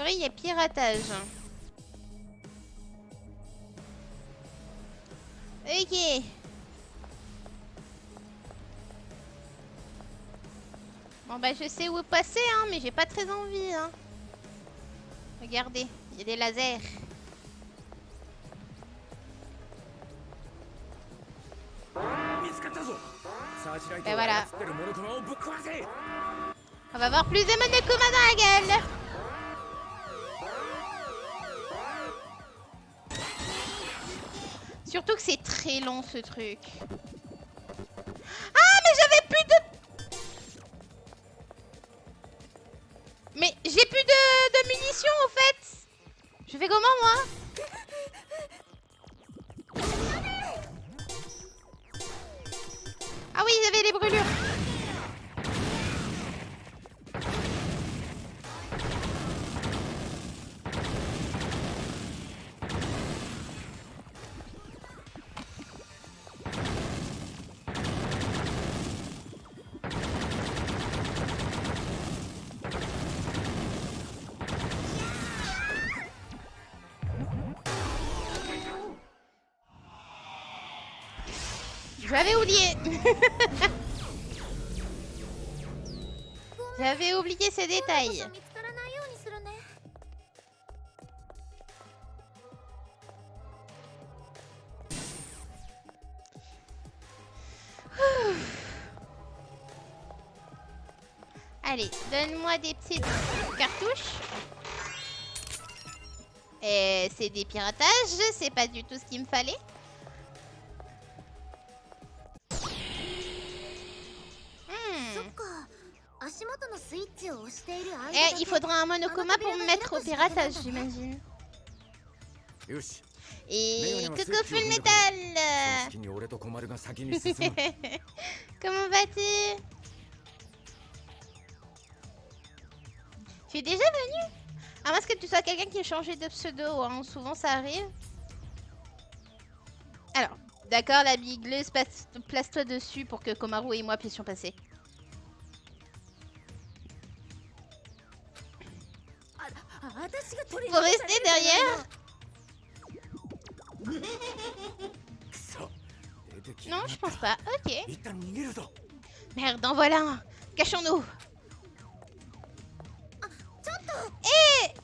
priori, il y a piratage. Ok. Bon bah je sais où passer hein, mais j'ai pas très envie hein. Regardez, il y a des lasers. Ben voilà. On va voir plus de Monokuma dans la gueule. Surtout que c'est très long ce truc. Ah mais j'avais plus de... Mais j'ai plus de munitions en fait. Je fais comment moi? Ah oui, il y avait les brûlures. J'avais oublié. J'avais oublié ces détails. Allez, donne-moi des petites cartouches. Et c'est des piratages, c'est pas du tout ce qu'il me fallait. Et il faudra un Monokuma pour me mettre au piratage, j'imagine. Et coucou Full Metal. Comment vas-tu? Tu es déjà venu? À moins que tu sois quelqu'un qui a changé de pseudo, hein. Souvent ça arrive. Alors, d'accord, la bigleuse, place-toi dessus pour que Komaru et moi puissions passer. Faut rester derrière? Non, je pense pas. Ok. Merde, en voilà un. Cachons-nous. Eh!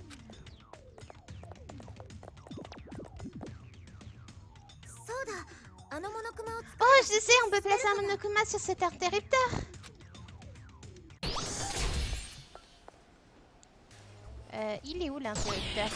Oh, je sais, on peut placer un Monokuma sur cet interrupteur. Il est où l'interrupteur?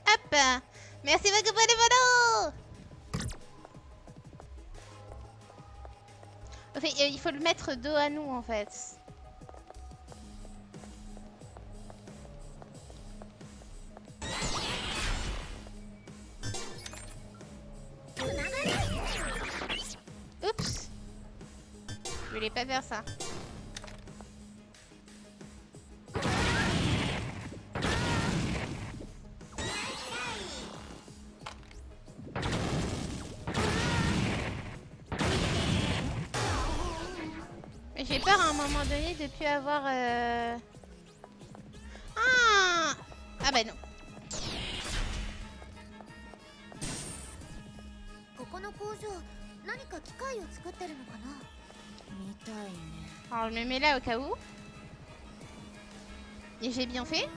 Hop! Merci beaucoup pour les monos! En fait, il faut le mettre dos à nous en fait. Oups! Je voulais pas faire ça. J'ai peur à un moment donné de plus avoir... Ah! Ah bah non. Alors je me mets là au cas où. Et j'ai bien fait.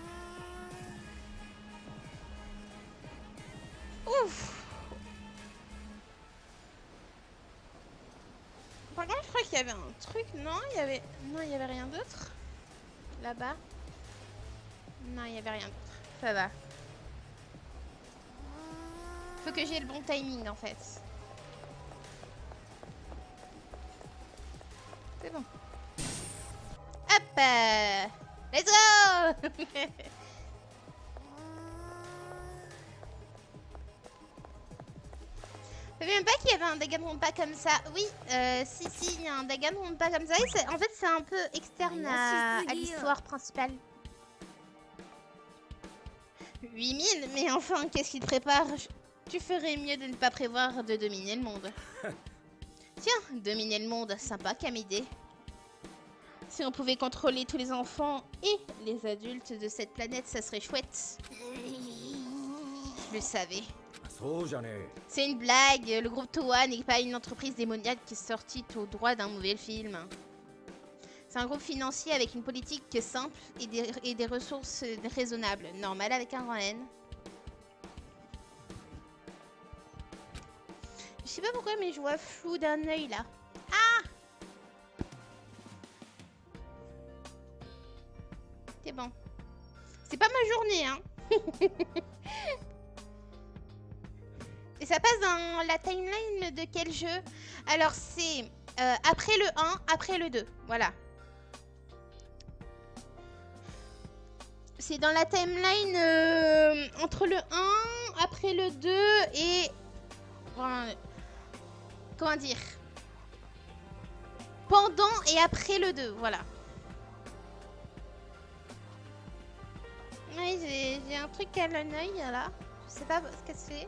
Ouf! Par contre, je crois qu'il y avait un truc, non? Il y avait rien d'autre. Là-bas. Non, il y avait rien d'autre. Ça va. Faut que j'ai le bon timing en fait. C'est bon. Hop! Let's go! Je savais même pas qu'il y avait un Danganronpa comme ça. Oui, si, il y a un Danganronpa comme ça. Et en fait, c'est un peu externe à l'histoire principale. 8000, mais enfin, qu'est-ce qui te prépare? Tu ferais mieux de ne pas prévoir de dominer le monde. Tiens, dominer le monde, sympa comme idée. Si on pouvait contrôler tous les enfants et les adultes de cette planète, ça serait chouette. Je le savais. C'est une blague, le groupe Towa n'est pas une entreprise démoniaque qui est sortie tout droit d'un mauvais film. C'est un groupe financier avec une politique simple et des ressources raisonnables. Normal avec un grand N. Je sais pas pourquoi, mais je vois flou d'un œil là. Ah! C'est bon. C'est pas ma journée, hein. Et ça passe dans la timeline de quel jeu? Alors c'est après le 1, après le 2. Voilà. C'est dans la timeline entre le 1, après le 2 et... Comment dire? Pendant et après le 2, voilà. Oui, j'ai un truc à l'œil là. Je sais pas ce que c'est.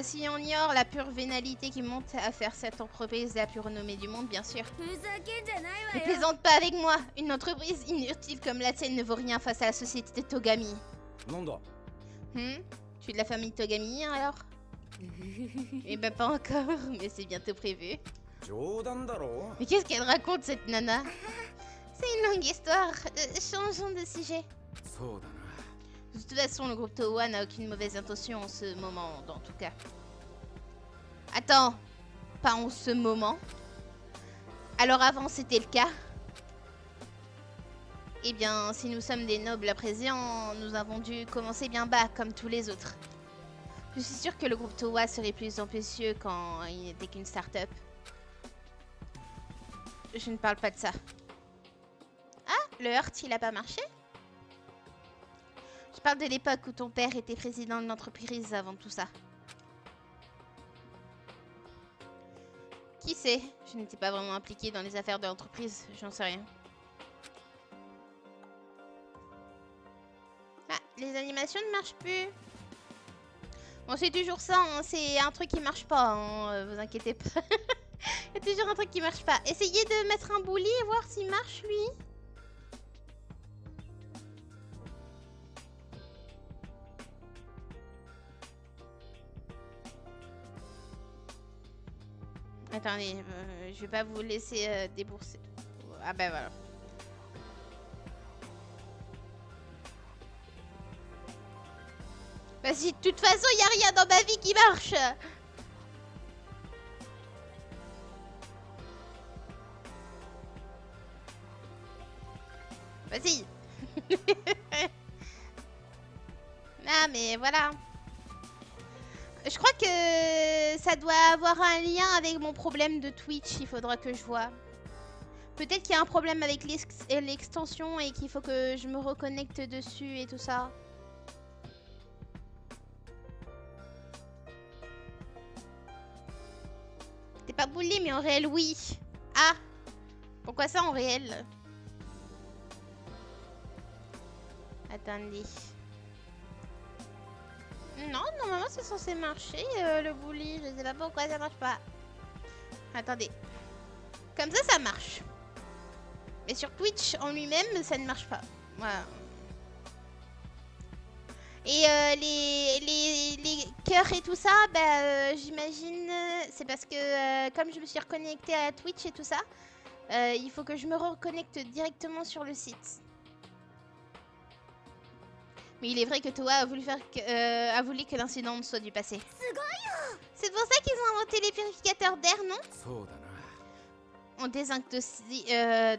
Si on ignore la pure vénalité qui monte à faire cette entreprise la plus renommée du monde, bien sûr. Ne plaisante pas avec moi. Une entreprise inutile comme la tienne ne vaut rien face à la société de Togami. Tu es de la famille Togami alors? Eh ben pas encore, mais c'est bientôt prévu. Mais qu'est-ce qu'elle raconte cette nana? C'est une longue histoire. Changeons de sujet. De toute façon, le groupe Towa n'a aucune mauvaise intention en ce moment, en tout cas. Attends, pas en ce moment. Alors avant, c'était le cas. Eh bien, si nous sommes des nobles à présent, nous avons dû commencer bien bas, comme tous les autres. Je suis sûre que le groupe Towa serait plus ambitieux quand il n'était qu'une start-up. Je ne parle pas de ça. Ah, le Heart, il a pas marché? Je parle de l'époque où ton père était président de l'entreprise avant tout ça. Qui sait? Je n'étais pas vraiment impliquée dans les affaires de l'entreprise, j'en sais rien. Ah, les animations ne marchent plus. Bon, c'est toujours ça, hein, c'est un truc qui marche pas, hein, vous inquiétez pas. Il y a toujours un truc qui marche pas. Essayez de mettre un bully et voir s'il marche, lui. Attendez, je vais pas vous laisser débourser. Ah ben voilà. Bah si de toute façon il y a rien dans ma vie qui marche. Vas-y. Ah mais voilà. Je crois que ça doit avoir un lien avec mon problème de Twitch, il faudra que je vois. Peut-être qu'il y a un problème avec l'extension et qu'il faut que je me reconnecte dessus et tout ça. T'es pas boulé mais en réel oui. Ah, pourquoi ça en réel? Attendez. Non, normalement c'est censé marcher le bully. Je sais pas pourquoi ça marche pas. Attendez. Comme ça marche. Mais sur Twitch en lui-même, ça ne marche pas. Voilà. Et les cœurs et tout ça, bah, j'imagine, c'est parce que comme je me suis reconnectée à Twitch et tout ça, il faut que je me reconnecte directement sur le site. Mais il est vrai que Towa a voulu que l'incident soit du passé. C'est pour ça qu'ils ont inventé les purificateurs d'air, non? On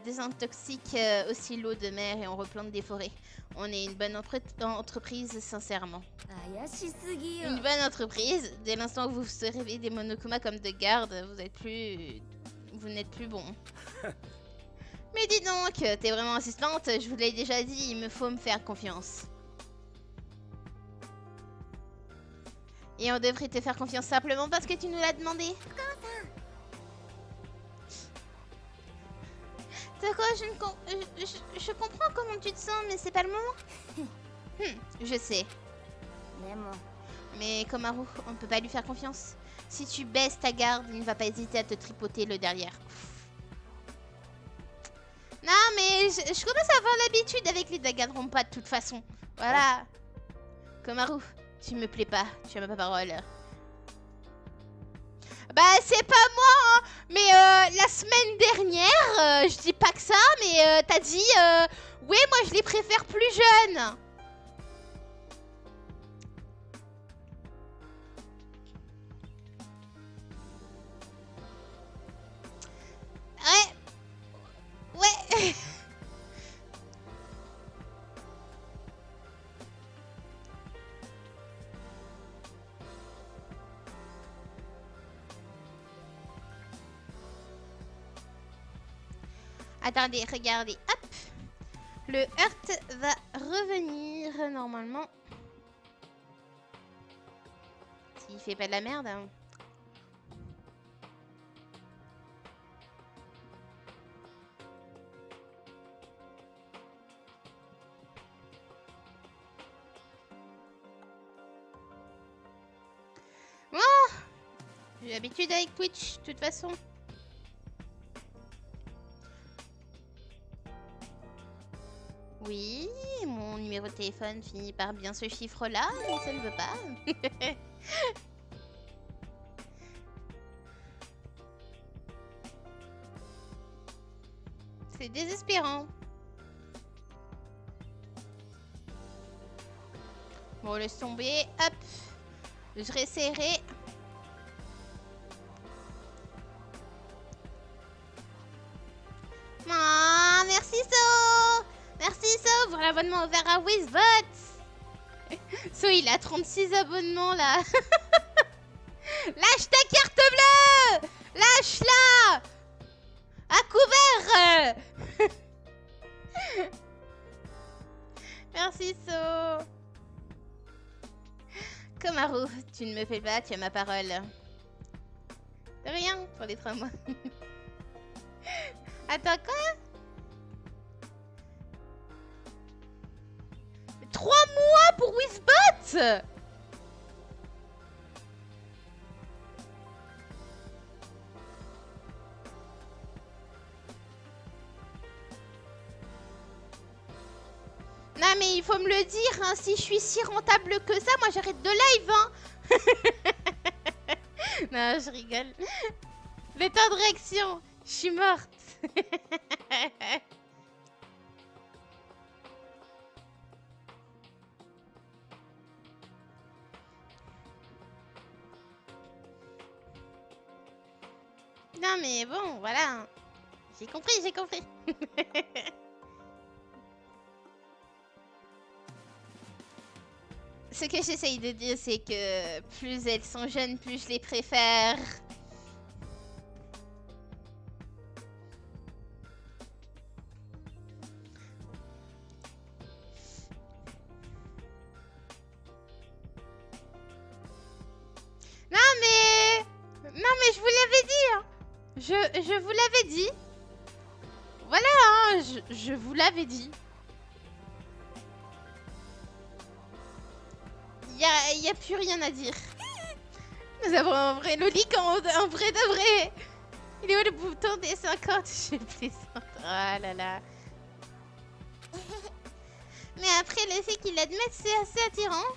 désintoxique aussi l'eau de mer et on replante des forêts. On est une bonne entreprise, sincèrement. Une bonne entreprise. Dès l'instant où vous servez des Monokuma comme de garde, vous n'êtes plus bon. Mais dis donc, t'es vraiment assistante, je vous l'ai déjà dit, il me faut me faire confiance. Et on devrait te faire confiance simplement parce que tu nous l'as demandé. Toko, je comprends comment tu te sens, mais c'est pas le moment. Je sais. Mais Komaru, on ne peut pas lui faire confiance. Si tu baisses ta garde, il ne va pas hésiter à te tripoter le derrière. Non, mais je commence à avoir l'habitude avec les Danganronpa de toute façon. Voilà. Komaru, tu me plais pas. Tu as ma parole. Bah, c'est pas moi, hein. Mais la semaine dernière, je dis pas que ça, mais t'as dit, ouais, moi je les préfère plus jeunes. Ouais. Attendez, regardez, hop. Le Heart va revenir normalement. S'il fait pas de la merde. Hein. Bon, j'ai l'habitude avec Twitch, de toute façon. Oui, mon numéro de téléphone finit par bien ce chiffre-là, mais ça ne veut pas. C'est désespérant. Bon, laisse tomber. Hop. Je réessayerai. Ah, merci So. Merci So pour l'abonnement offert à Wizbot. So, il a 36 abonnements là. Lâche ta carte bleue. Lâche-la. À couvert. Merci So. Komaru, tu ne me fais pas, tu as ma parole. De rien pour les 3 mois. Attends, quoi? 3 mois pour Wizbot? Non mais il faut me le dire, hein, si je suis si rentable que ça, moi j'arrête de live, hein. Non, je rigole. Le temps de réaction, je suis morte. Non mais bon, voilà. J'ai compris, j'ai compris. Ce que j'essaye de dire, c'est que plus elles sont jeunes, plus je les préfère. Non mais je vous l'avais dit. Hein. Je vous l'avais dit. Voilà, hein, je vous l'avais dit. Il y a plus rien à dire. Nous avons un vrai lolic en vrai de vrai. Il est où le bouton des 50? Je plaisante. Oh là là. Mais après, le fait qu'il l'admette, c'est assez attirant.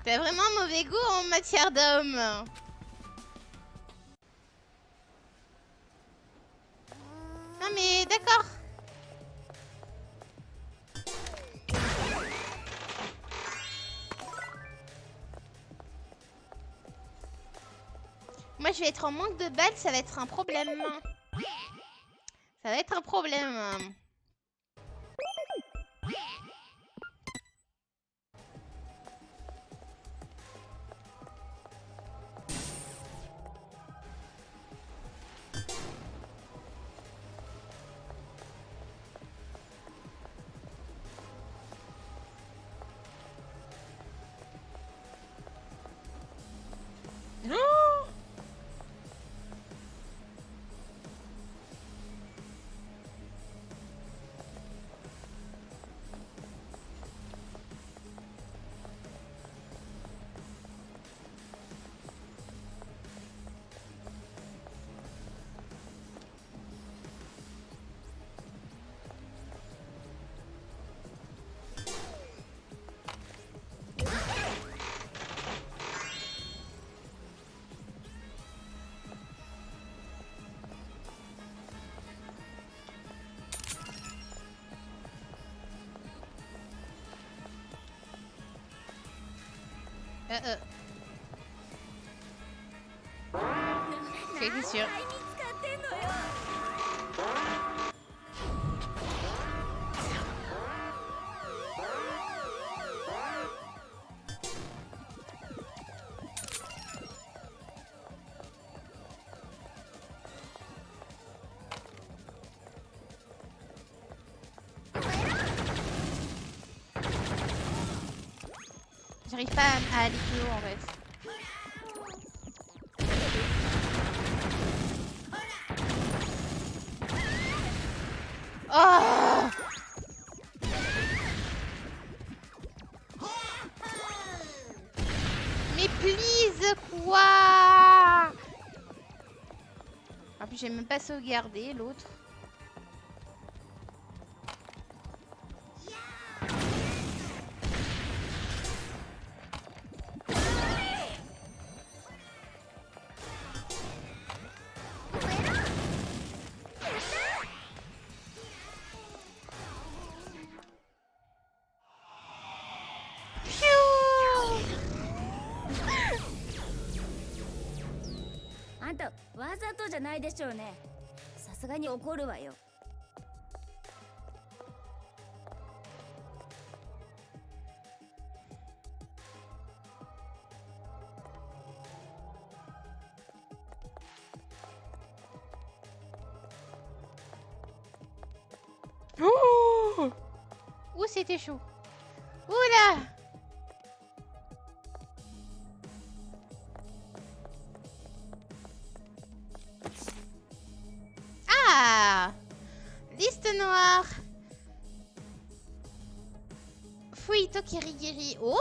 T'as vraiment mauvais goût en matière d'homme. Moi, je vais être en manque de balles, ça va être un problème. Ça va être un problème. C'est sûr. J'arrive pas à aller plus haut en fait. Oh! Mais please, quoi? En plus, j'ai même pas sauvegardé l'autre. Ouh, c'était chaud. Oula! Ah! Liste noire. Fuito Kirigiri. Oh!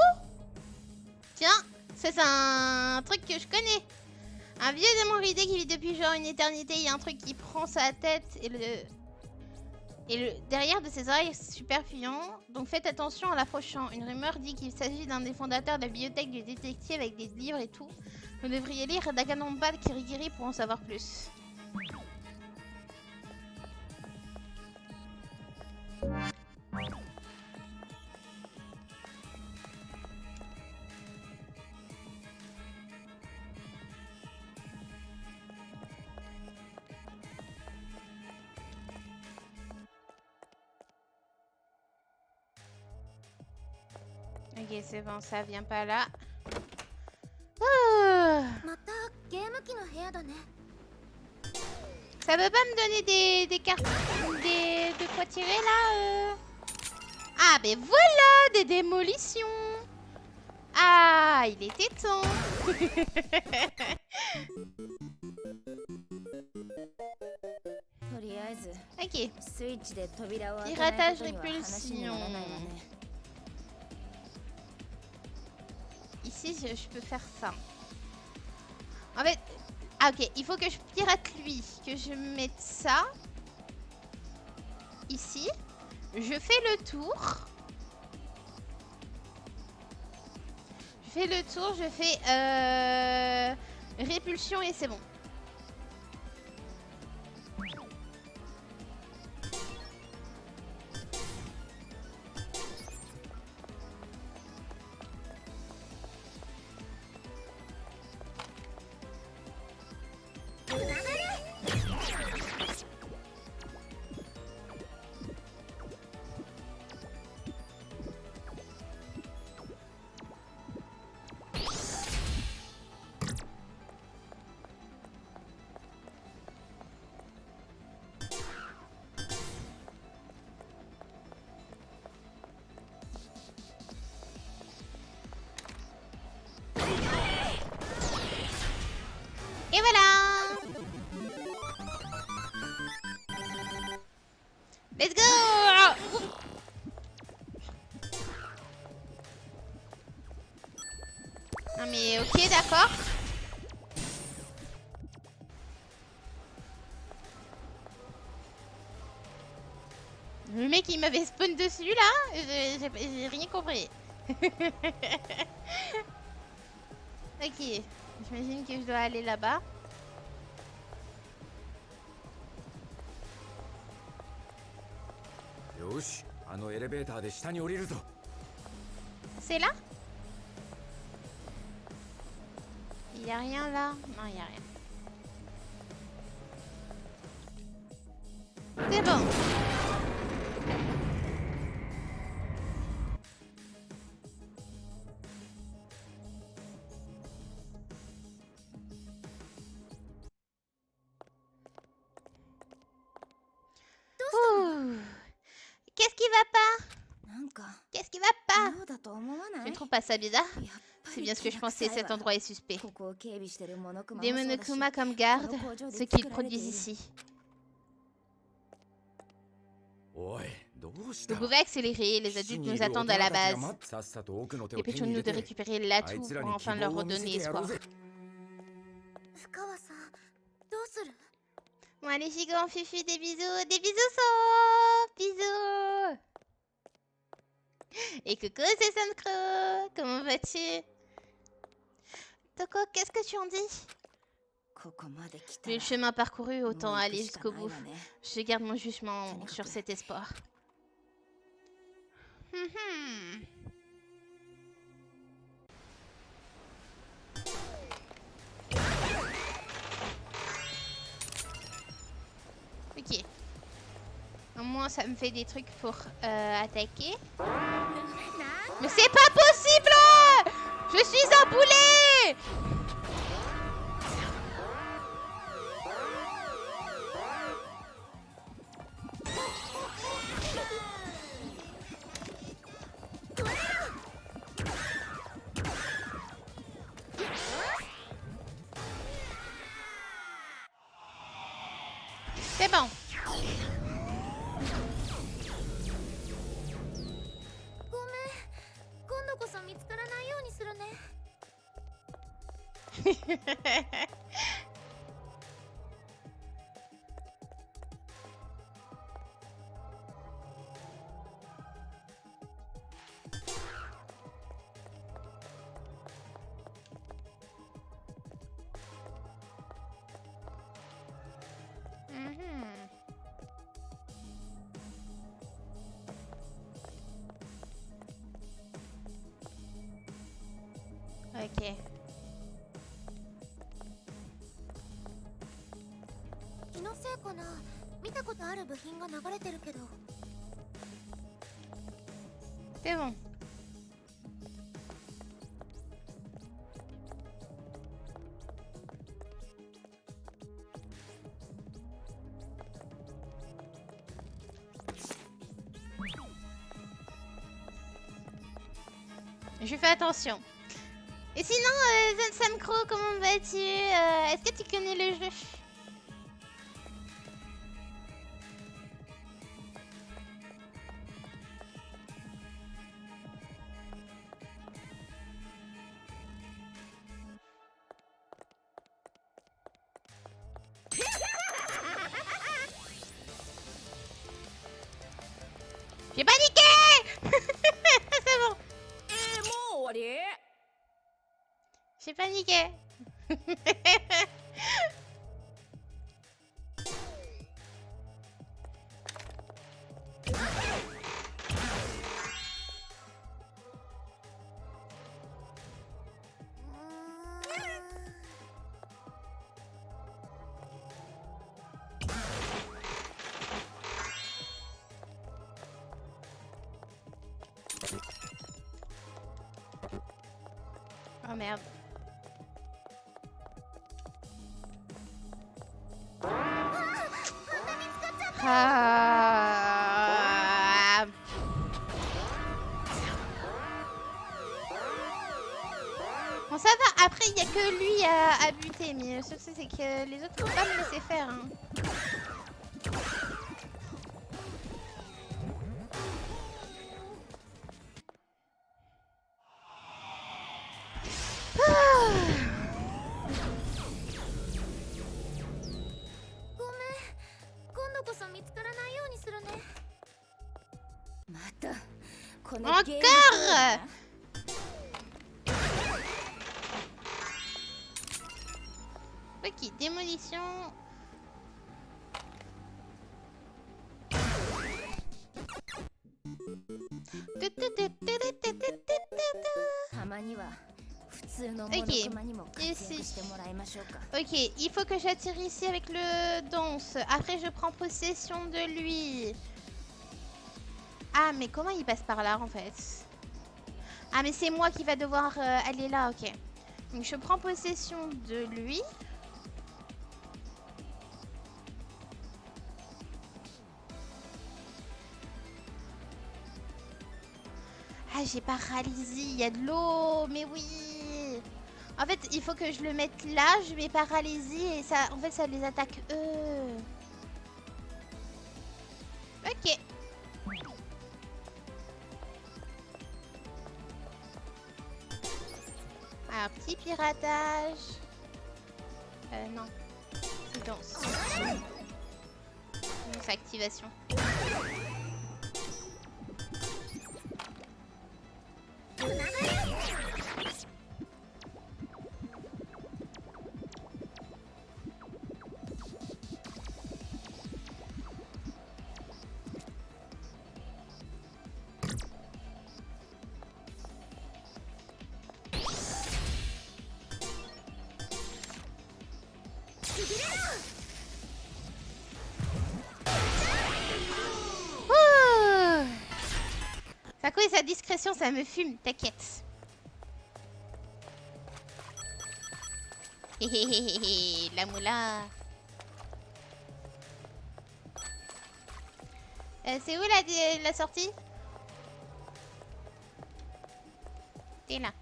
Tiens, ça c'est un truc que je connais. Un vieux démon ridé qui vit depuis genre une éternité. Il y a un truc qui prend sa tête et le derrière de ses oreilles super fuyant. Donc faites attention en l'approchant. Une rumeur dit qu'il s'agit d'un des fondateurs de la bibliothèque du détective avec des livres et tout. Vous devriez lire Danganronpa Kirigiri pour en savoir plus. Ok, c'est bon, ça vient pas là. Oh. Ça veut pas me donner des cartes de quoi tirer là Ah, ben voilà, des démolitions. Ah, il était temps. Ok. Piratage répulsion. Ici, je peux faire ça. En fait... Ah ok, il faut que je pirate lui. Que je mette ça. Ici. Je fais le tour. Je fais le tour, je fais répulsion et c'est bon. Et voilà. Let's go. Non mais ok, d'accord. Le mec il m'avait spawn dessus là, j'ai rien compris. Ok, j'imagine que je dois aller là-bas. C'est là? Il y a rien là? Non, il y a rien. C'est bon. Qu'est-ce qui va pas? Qu'est-ce qui va pas? Tu ne trouves pas ça bizarre? C'est bien ce que je pensais, cet endroit est suspect. Des Monokuma comme garde, ce qu'ils produisent ici. Vous pouvez accélérer, les adultes nous attendent à la base. Dépêchons-nous de récupérer l'atout pour enfin leur redonner espoir. Bon allez Chigon, Fufu, des bisous so, bisous. Et coucou c'est Sankro, comment vas-tu? Toko, qu'est-ce que tu en dis? Vu le chemin parcouru, autant aller jusqu'au bout. Je garde mon jugement sur cet espoir. Ok. Au moins ça me fait des trucs pour attaquer. Mais c'est pas possible! Je suis un boulet! C'est bon. Ok. C'est bon. Je fais attention. Et sinon, Sankro, comment vas-tu? Est-ce que tu connais le jeu? J'ai paniqué. C'est bon. J'ai paniqué. Oh merde. Ah. On Bon, ça va. Après, il n'y a que lui à buter. Mais le truc, c'est que les autres ne faut pas me laisser faire. Hein. Encore. Ok, démolition. Ok, ici. Ok, il faut que j'attire ici avec le danse. Après, je prends possession de lui. Ah, mais comment il passe par là en fait? Ah, mais c'est moi qui va devoir aller là, ok. Donc, je prends possession de lui. Ah, j'ai paralysie, il y a de l'eau, mais oui. En fait, il faut que je le mette là, je mets paralysie et ça, en fait, ça les attaque eux. Ok. Alors, petit piratage. Non. Danse. Danse activation. Fako et sa discrétion, ça me fume, t'inquiète. Héhéhéhé, la moula. C'est où la sortie? T'es là.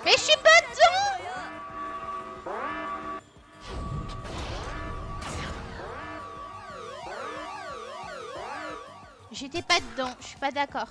Mais je suis pas dedans! J'étais pas dedans, je suis pas d'accord.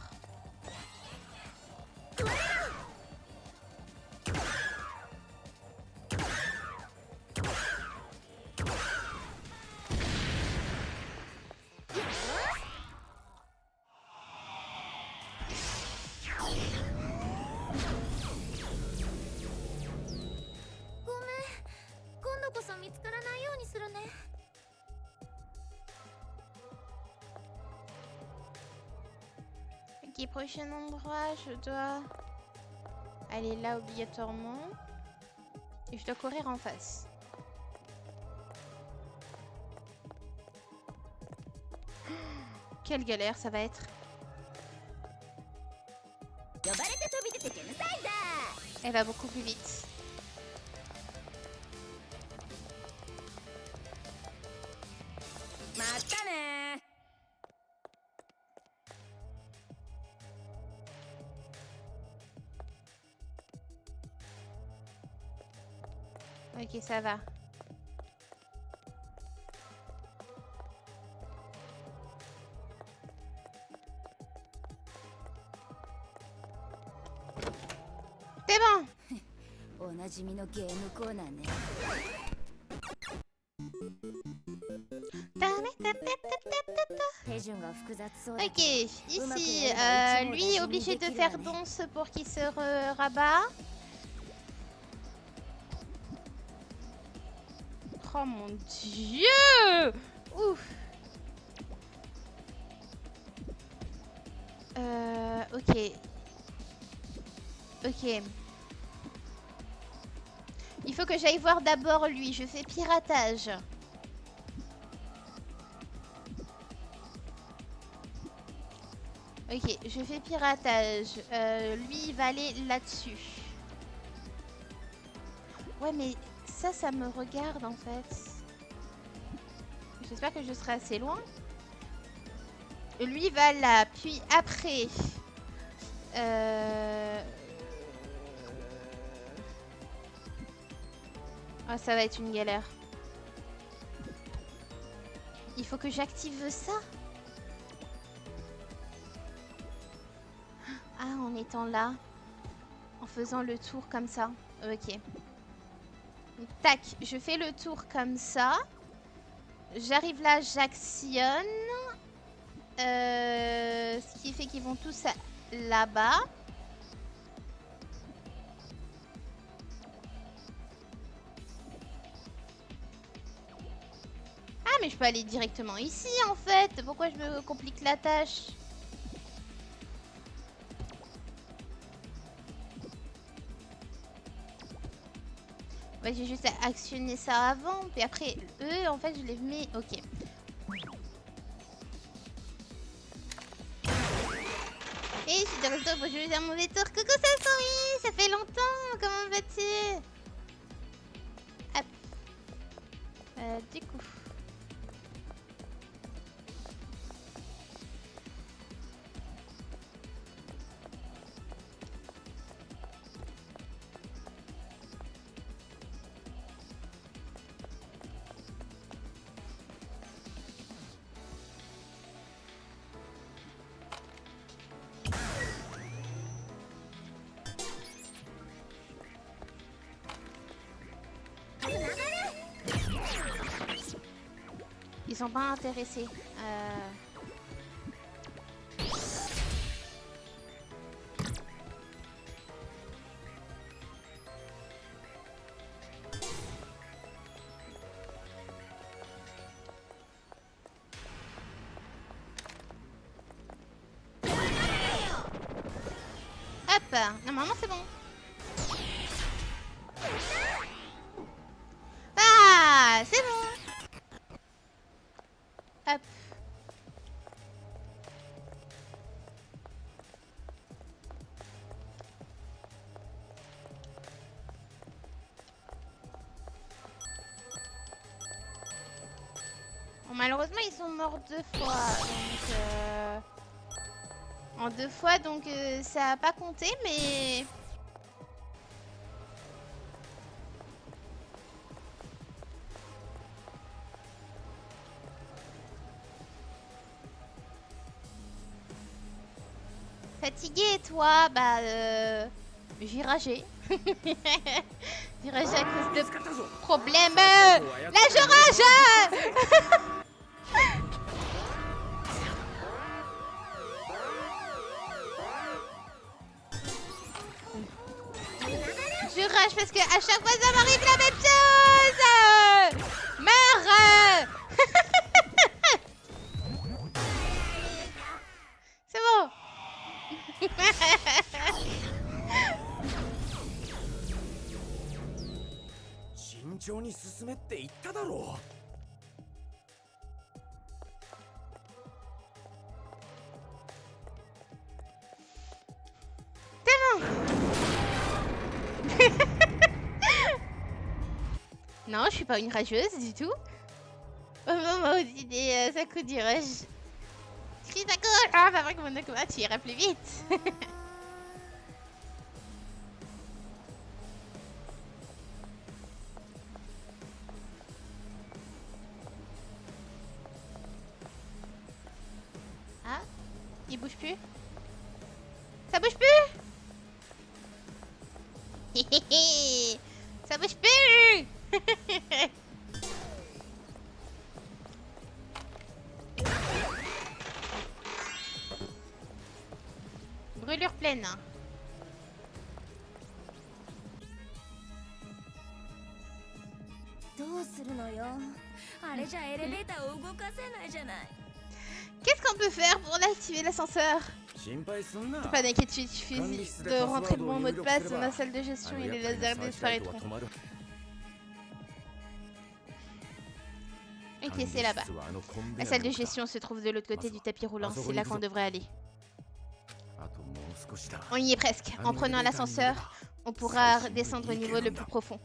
Ok, prochain endroit, je dois aller là obligatoirement. Et je dois courir en face. Quelle galère ça va être. Elle va beaucoup plus vite. Ok, ça va. C'est bon. Ok, ici, lui est obligé de faire danse pour qu'il se rabat. Oh mon dieu! Ouf! Ok. Ok. Il faut que j'aille voir d'abord lui. Je fais piratage. Ok, je fais piratage. Lui, il va aller là-dessus. Ouais, mais ça me regarde en fait. J'espère que je serai assez loin. Lui va là, puis après... Oh, ça va être une galère. Il faut que j'active ça. Ah, en étant là. En faisant le tour comme ça. Ok. Tac, je fais le tour comme ça. J'arrive là, j'actionne. Ce qui fait qu'ils vont tous là-bas. Ah, mais je peux aller directement ici, en fait. Pourquoi je me complique la tâche? Ouais, j'ai juste à actionner ça avant. Puis après, eux, en fait, je les mets... Ok. Et je suis de retour pour jouer à mon détour. Coucou Sasori, ça fait longtemps. Comment vas-tu? Hop. Du coup... Ils sont pas intéressés. Hop, normalement c'est bon. Ah, c'est bon. Hop. Bon, malheureusement, ils sont morts 2 fois. Donc, en 2 fois, donc ça a pas compté, mais... Fatigué, toi? Bah, viragé. Viragé à cause de problèmes. Là, je rage. Je rage parce que à chaque fois, ça m'arrive la même chose. Meurs. C'est bon. C'est bon. Non, je suis pas une rageuse du tout. Au moment où dit ça coup du rush. Crie à gauche. Ah, pas vrai que mon Akuma, tu irais plus vite. Ah, il bouge plus. Ça bouge plus. Ça bouge plus. Brûlure pleine. Qu'est-ce qu'on peut faire pour l'activer l'ascenseur? Pas d'inquiétude, il suffit de rentrer mon mot de passe dans ma salle de gestion et les lasers disparaîtront. Ok, c'est là-bas. La salle de gestion se trouve de l'autre côté du tapis roulant, c'est là qu'on devrait aller. On y est presque. En prenant l'ascenseur, on pourra descendre au niveau le plus profond.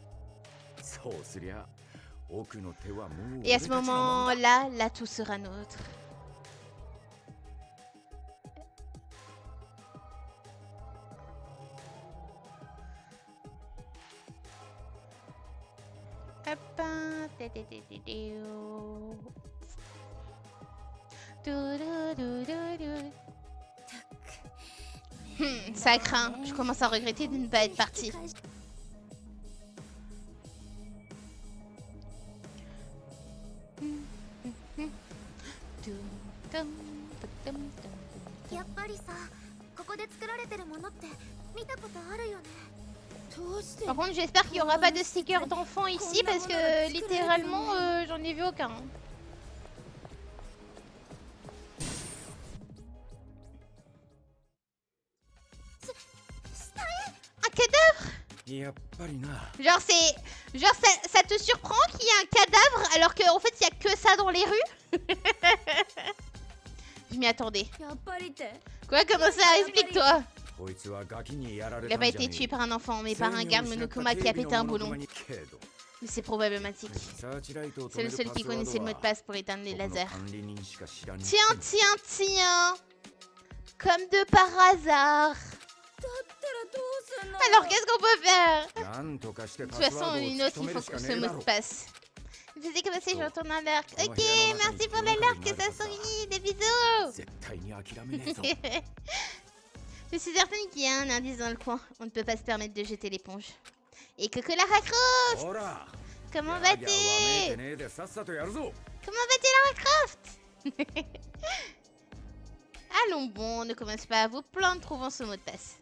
Et à ce moment-là, l'atout sera nôtre. Ça craint. Je commence à regretter de ne pas être partie. Par contre, j'espère qu'il n'y aura pas de stickers d'enfants ici parce que littéralement, j'en ai vu aucun. Un cadavre? Genre ça te surprend qu'il y ait un cadavre alors qu'en fait il n'y a que ça dans les rues? Je m'y attendais. Quoi? Comment ça? Explique-toi. Il a pas été tué par un enfant, mais par un garde Monokuma qui a pété un boulon. Mais c'est problématique. C'est le seul qui connaissait le mot de passe pour éteindre les lasers. Tiens. Comme de par hasard. Alors qu'est-ce qu'on peut faire? De toute façon, une autre, il faut que ce mot de passe. Je faisais comme ça, je retourne en l'arc. Ok, merci pour l'alerte, que ça sourit. Des bisous. Je suis certaine qu'il y a un indice dans le coin. On ne peut pas se permettre de jeter l'éponge. Et coucou Lara Croft! Comment vas-tu? Comment vas-tu Lara Croft? Allons bon, ne commence pas à vous plaindre trouvant ce mot de passe.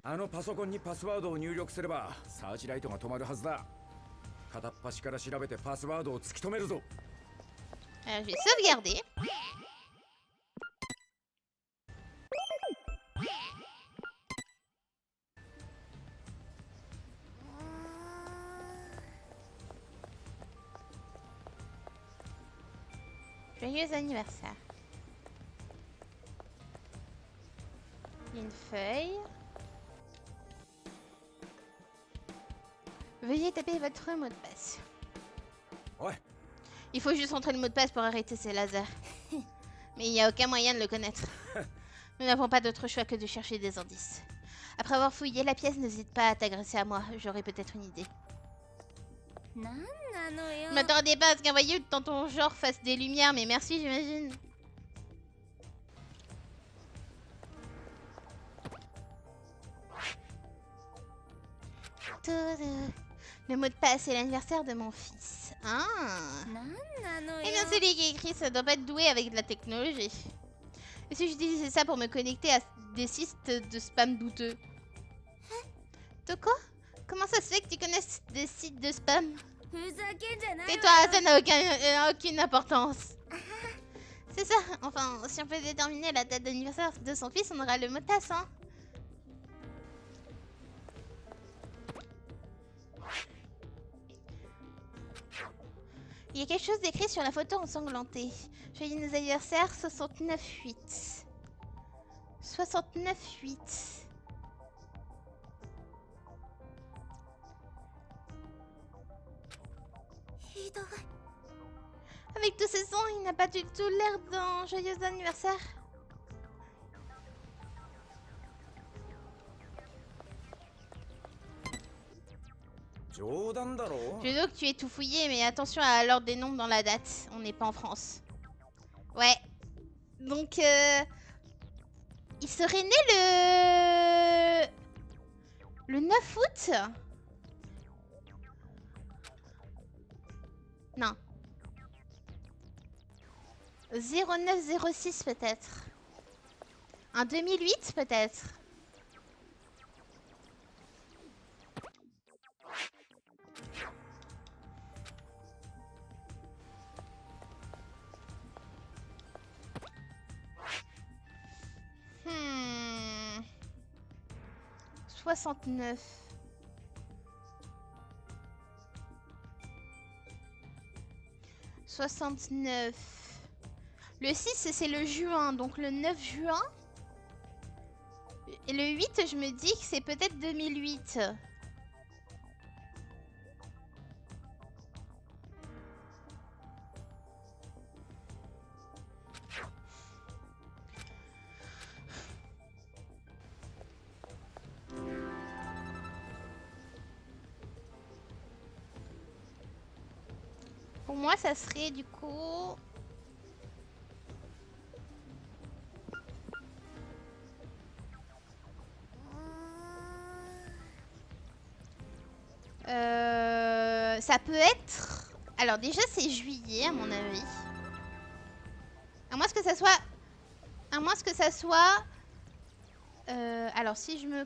Alors je vais sauvegarder. Joyeux anniversaire. Une feuille. Veuillez taper votre mot de passe. Ouais. Il faut juste entrer le mot de passe pour arrêter ces lasers. Mais il n'y a aucun moyen de le connaître. Nous n'avons pas d'autre choix que de chercher des indices. Après avoir fouillé la pièce, n'hésite pas à t'agresser à moi. J'aurai peut-être une idée. Je m'attendais pas à ce qu'un voyou dans ton genre fasse des lumières, mais merci, j'imagine. Le mot de passe est l'anniversaire de mon fils. Ah. Et bien celui qui écrit, ça doit pas être doué avec de la technologie. Et si j'utilisais ça pour me connecter à des sites de spam douteux? De quoi? Comment ça se fait que tu connaisses des sites de spam? Tais-toi, ça n'a aucune importance. C'est ça. Enfin, si on peut déterminer la date d'anniversaire de son fils, on aura le mot de passe, hein. Il y a quelque chose d'écrit sur la photo ensanglantée. Joyeux anniversaire 69-8. 69-8. Avec tous ces sons, il n'a pas du tout l'air d'un joyeux anniversaire. Je veux que tu aies tout fouillé, mais attention à l'ordre des nombres dans la date. On n'est pas en France. Ouais. Donc, il serait né le 9 août. Non. 0906 peut-être. Un 2008 peut-être. Hmm. 69. Le 6 c'est le juin, donc le 9 juin. Et le 8 je me dis que c'est peut-être 2008. pour moi, ça serait du coup... ça peut être... Alors déjà, c'est juillet, à mon avis. À moins que ça soit... alors si je me...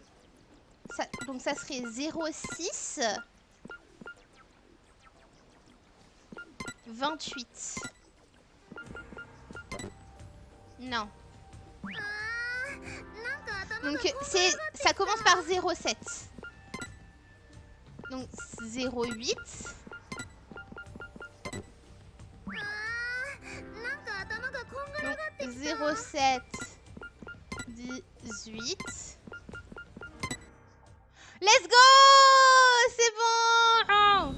donc ça serait 06... 28. Non. Donc ça commence par 07. Donc 08. Donc 07. 18. Let's go! C'est bon!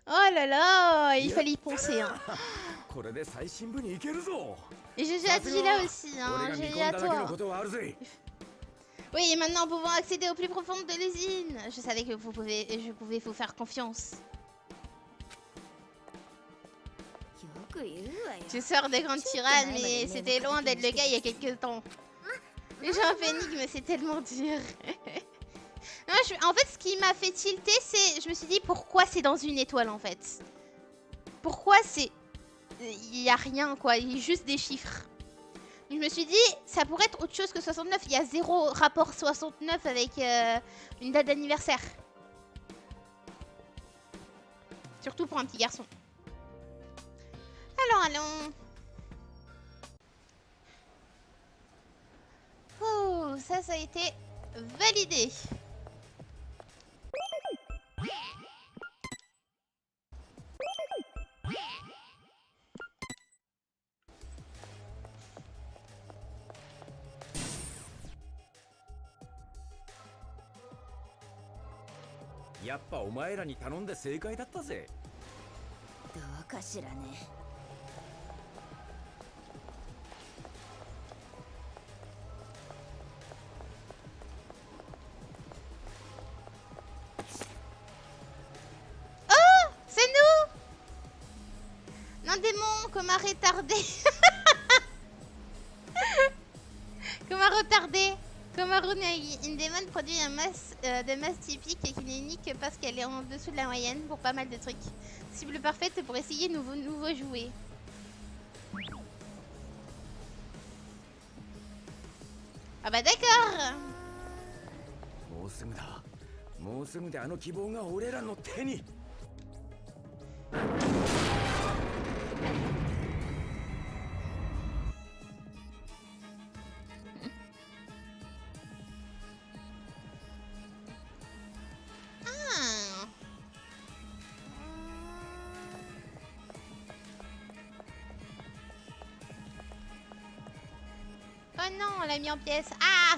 Oh là là, il fallait y penser. Hein. Et GG à Gila aussi, hein. GG à toi. Oui, et maintenant pouvons accéder au plus profond de l'usine. Je savais que je pouvais vous faire confiance. Tu sors des grandes tirades, mais c'était loin d'être le cas il y a quelques temps. Les gens paniquent, mais c'est tellement dur. Non, en fait, ce qui m'a fait tilter, c'est... Je me suis dit, pourquoi c'est dans une étoile, en fait? Pourquoi c'est... Il n'y a rien, quoi. Il y a juste des chiffres. Je me suis dit, ça pourrait être autre chose que 69. Il y a 0 rapport 69 avec une date d'anniversaire. Surtout pour un petit garçon. Allons. Oh, ça a été validé. Un démon comme un retardé. Comme un retardé. Comme un runagi. Une démon produit un masse de masse typique et qui n'est unique parce qu'elle est en dessous de la moyenne pour pas mal de trucs. Cible parfaite pour essayer nouveau jouet. Ah bah d'accord. Oh non, on l'a mis en pièces. Ah.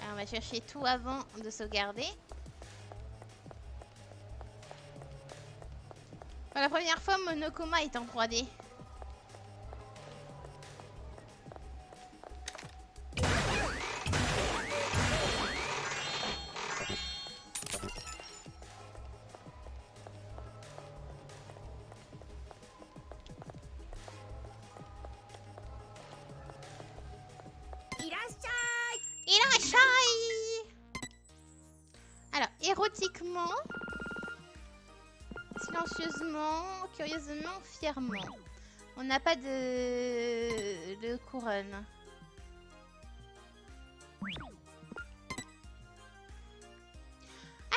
Alors on va chercher tout avant de sauvegarder. Pour la première fois, Monokuma est en 3D. Alors, érotiquement, silencieusement, curieusement, fièrement. On n'a pas de couronne.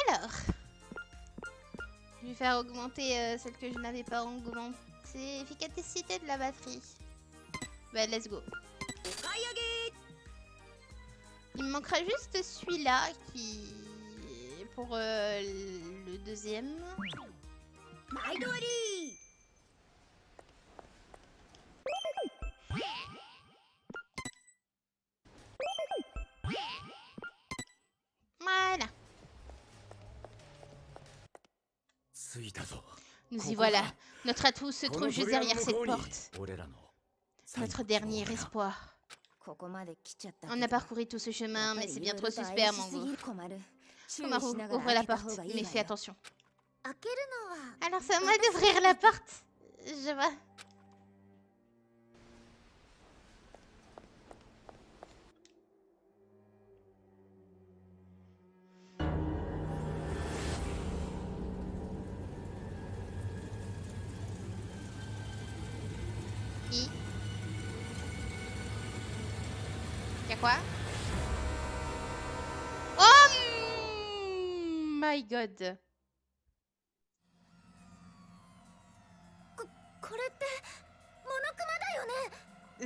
Alors, je vais faire augmenter celle que je n'avais pas augmentée. Efficacité de la batterie. Bah, let's go. Il me manquera juste celui-là qui... pour le deuxième. Voilà. Nous y voilà. Notre atout se trouve juste derrière cette porte. Notre dernier espoir. On a parcouru tout ce chemin, mais c'est bien trop suspect à mon goût. Komaru, ouvre la porte, mais fais attention. Alors c'est à moi d'ouvrir la porte. Je vois. Y'a quoi? Oh my god.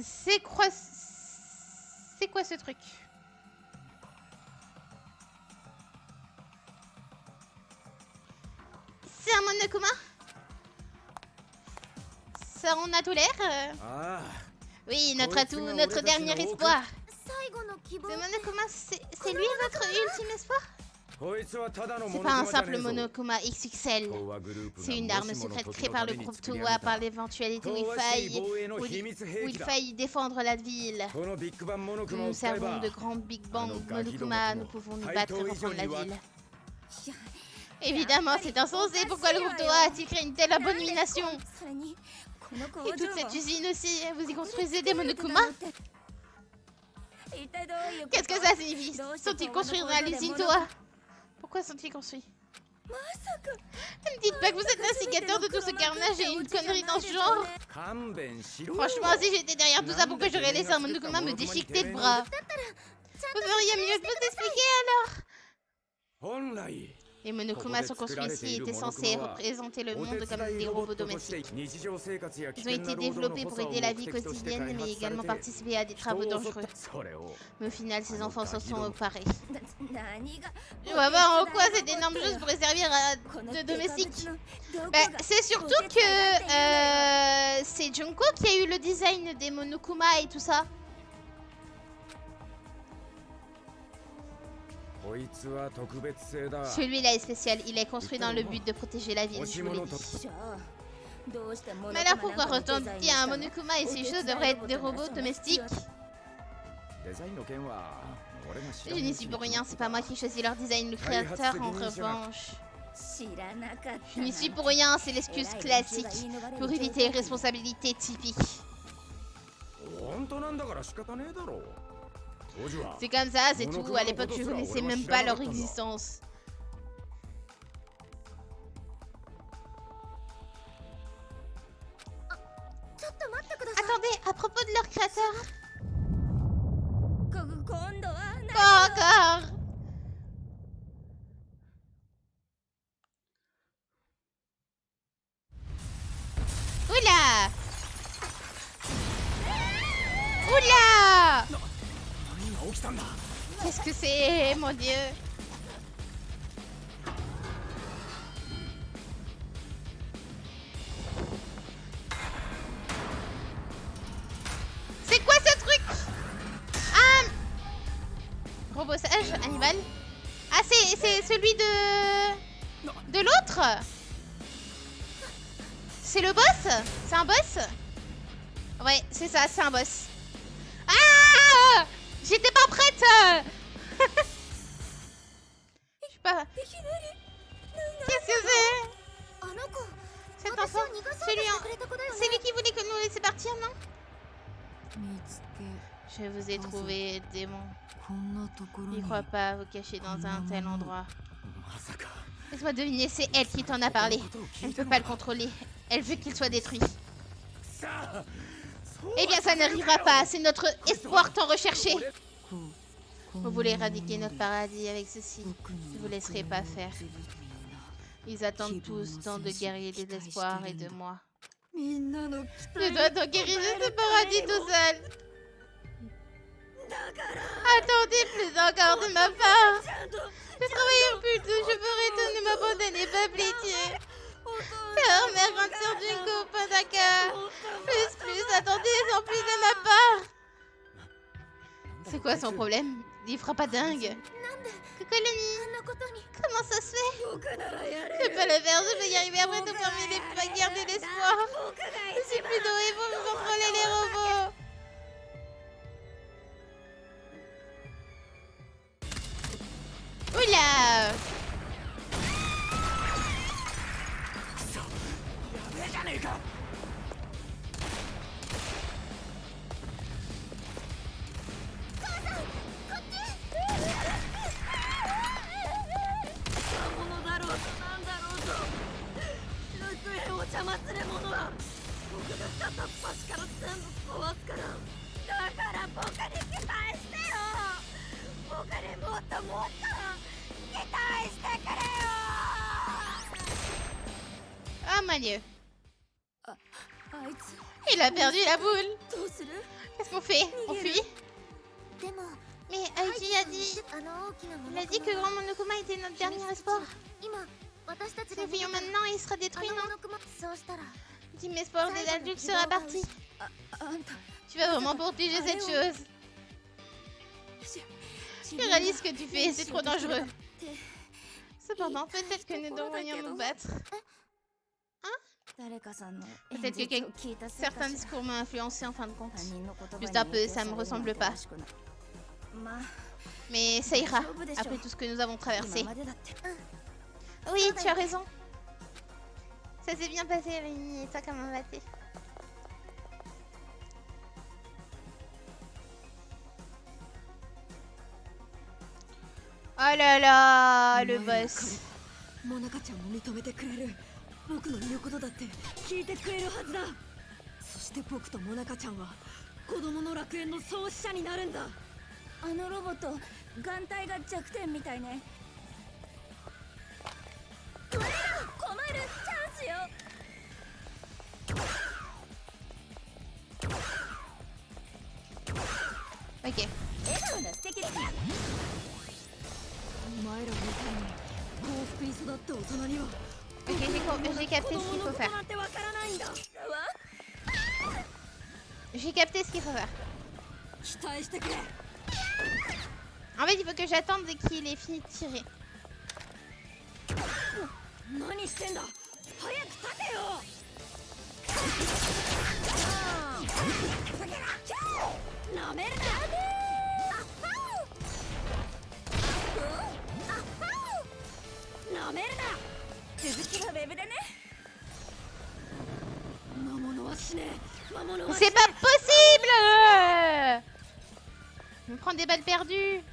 C'est quoi ce truc? C'est un Monokuma? Ça en a tout l'air Oui, notre atout, notre dernier espoir. Ce Monokuma, c'est lui votre ultime espoir? C'est pas un simple Monokuma XXL. C'est une arme secrète créée par le groupe Towa par l'éventualité où il faille défendre la ville. Nous servons de grand Big Bang Monokuma, nous pouvons nous battre et reprendre la ville. Évidemment, c'est insensé. Pourquoi le groupe Towa a-t-il créé une telle abomination? Et toute cette usine aussi, vous y construisez des Monokuma? Qu'est-ce que ça signifie? Sont-ils construits dans l'usine Towa? Pourquoi sont-ils construits? Ne me dites pas que vous êtes l'instigateur de tout ce carnage et une connerie dans ce genre. Franchement, si j'étais derrière tout ça, pourquoi j'aurais laissé un Monokuma me déchiqueter le bras? Vous feriez mieux de vous expliquer alors. Les Monokuma sont construits ici et étaient censés représenter le monde comme des robots domestiques. Ils ont été développés pour aider la vie quotidienne, mais également participer à des travaux dangereux. Mais au final, ces enfants s'en sont emparés. Je vois pas en quoi cette énorme chose pourrait servir de domestique. Bah, c'est surtout que c'est Junko qui a eu le design des Monokuma et tout ça. Celui-là est spécial, il est construit dans le but de protéger la ville, je vous l'ai dit. Mais alors pourquoi retourne-t-il à un Monokuma et ces choses devraient être des robots domestiques? Je n'y suis pour rien, c'est pas moi qui choisis leur design, le créateur en revanche. Je n'y suis pour rien, c'est l'excuse classique pour éviter les responsabilités typiques. C'est comme ça, c'est tout. À l'époque, je connaissais même pas leur existence. Attendez, à propos de leur créateur. Encore. Oula. Oula. Qu'est-ce que c'est, mon Dieu? C'est quoi ce truc? Ah, robot sage, animal. Ah, c'est celui de l'autre? C'est le boss? C'est un boss? Ouais, c'est ça, c'est un boss. Ah! J'étais pas prête. Je sais pas. Qu'est-ce que c'est? Cet enfant, c'est lui qui voulait que nous laisser partir, non? Je vous ai trouvé, démon. N'y crois pas vous cacher dans un tel endroit. Laisse-moi deviner, c'est elle qui t'en a parlé. Elle ne peut pas le contrôler. Elle veut qu'il soit détruit. Eh bien, ça n'arrivera pas. C'est notre espoir tant recherché. Vous voulez éradiquer notre paradis avec ceci. Je ne vous laisserai pas faire. Ils attendent tous tant de guerriers des espoirs et de moi. Je dois donc guérir ce paradis tout seul. Attendez plus encore de ma part. Je travaille plus tôt, je ferai tout, ne m'abandonnez pas, pitié. Père, mère, grande sœur Junko, Pandaka. Plus, attendez, sans plus de ma part. C'est quoi son problème? Il fera pas dingue. Kukulani, comment ça se fait? Je peux pas le faire, je vais y arriver après tout, mais pas garder l'espoir. Je suis plus douée pour contrôler les robots. Oh mon dieu. Il a perdu la boule. Qu'est-ce qu'on fait? On fuit? Mais Aiji a dit... Il a dit que Grand Monokuma était notre dernier espoir. Si nous fuyons maintenant, il sera détruit, non? Dis, mais espoir des adultes sera parti. Tu vas vraiment protéger cette chose? Tu réalises ce que tu fais, c'est trop dangereux. Cependant, peut-être que nous devrions nous battre. Peut-être que certains discours m'ont influencé en fin de compte. Juste un peu, ça me ressemble pas. Mais ça ira, après tout ce que nous avons traversé. Oui, tu as raison. Ça s'est bien passé, Rémi, et toi, comment vas-tu? Oh là là, le boss. 僕の言うことだって聞いてくれるはずだ。そして僕とモナカちゃんは子供の楽園の創始者になるんだ。あのロボット、眼帯が弱点みたいね。困る、チャンスよ。OK。笑顔が素敵だ。お前らみたいに幸福に育った大人には。Ok, j'ai capté ce qu'il faut faire. J'ai capté ce qu'il faut faire. En fait, il faut que j'attende qu'il ait fini de tirer. C'est pas possible! On prend des balles perdues.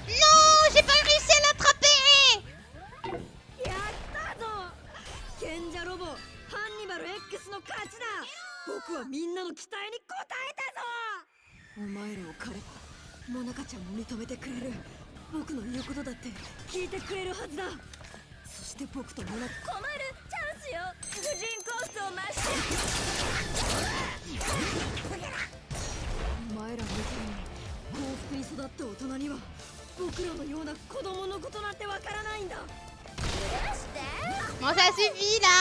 Non, j'ai pas réussi à l'attraper. Bon, ça suffit là.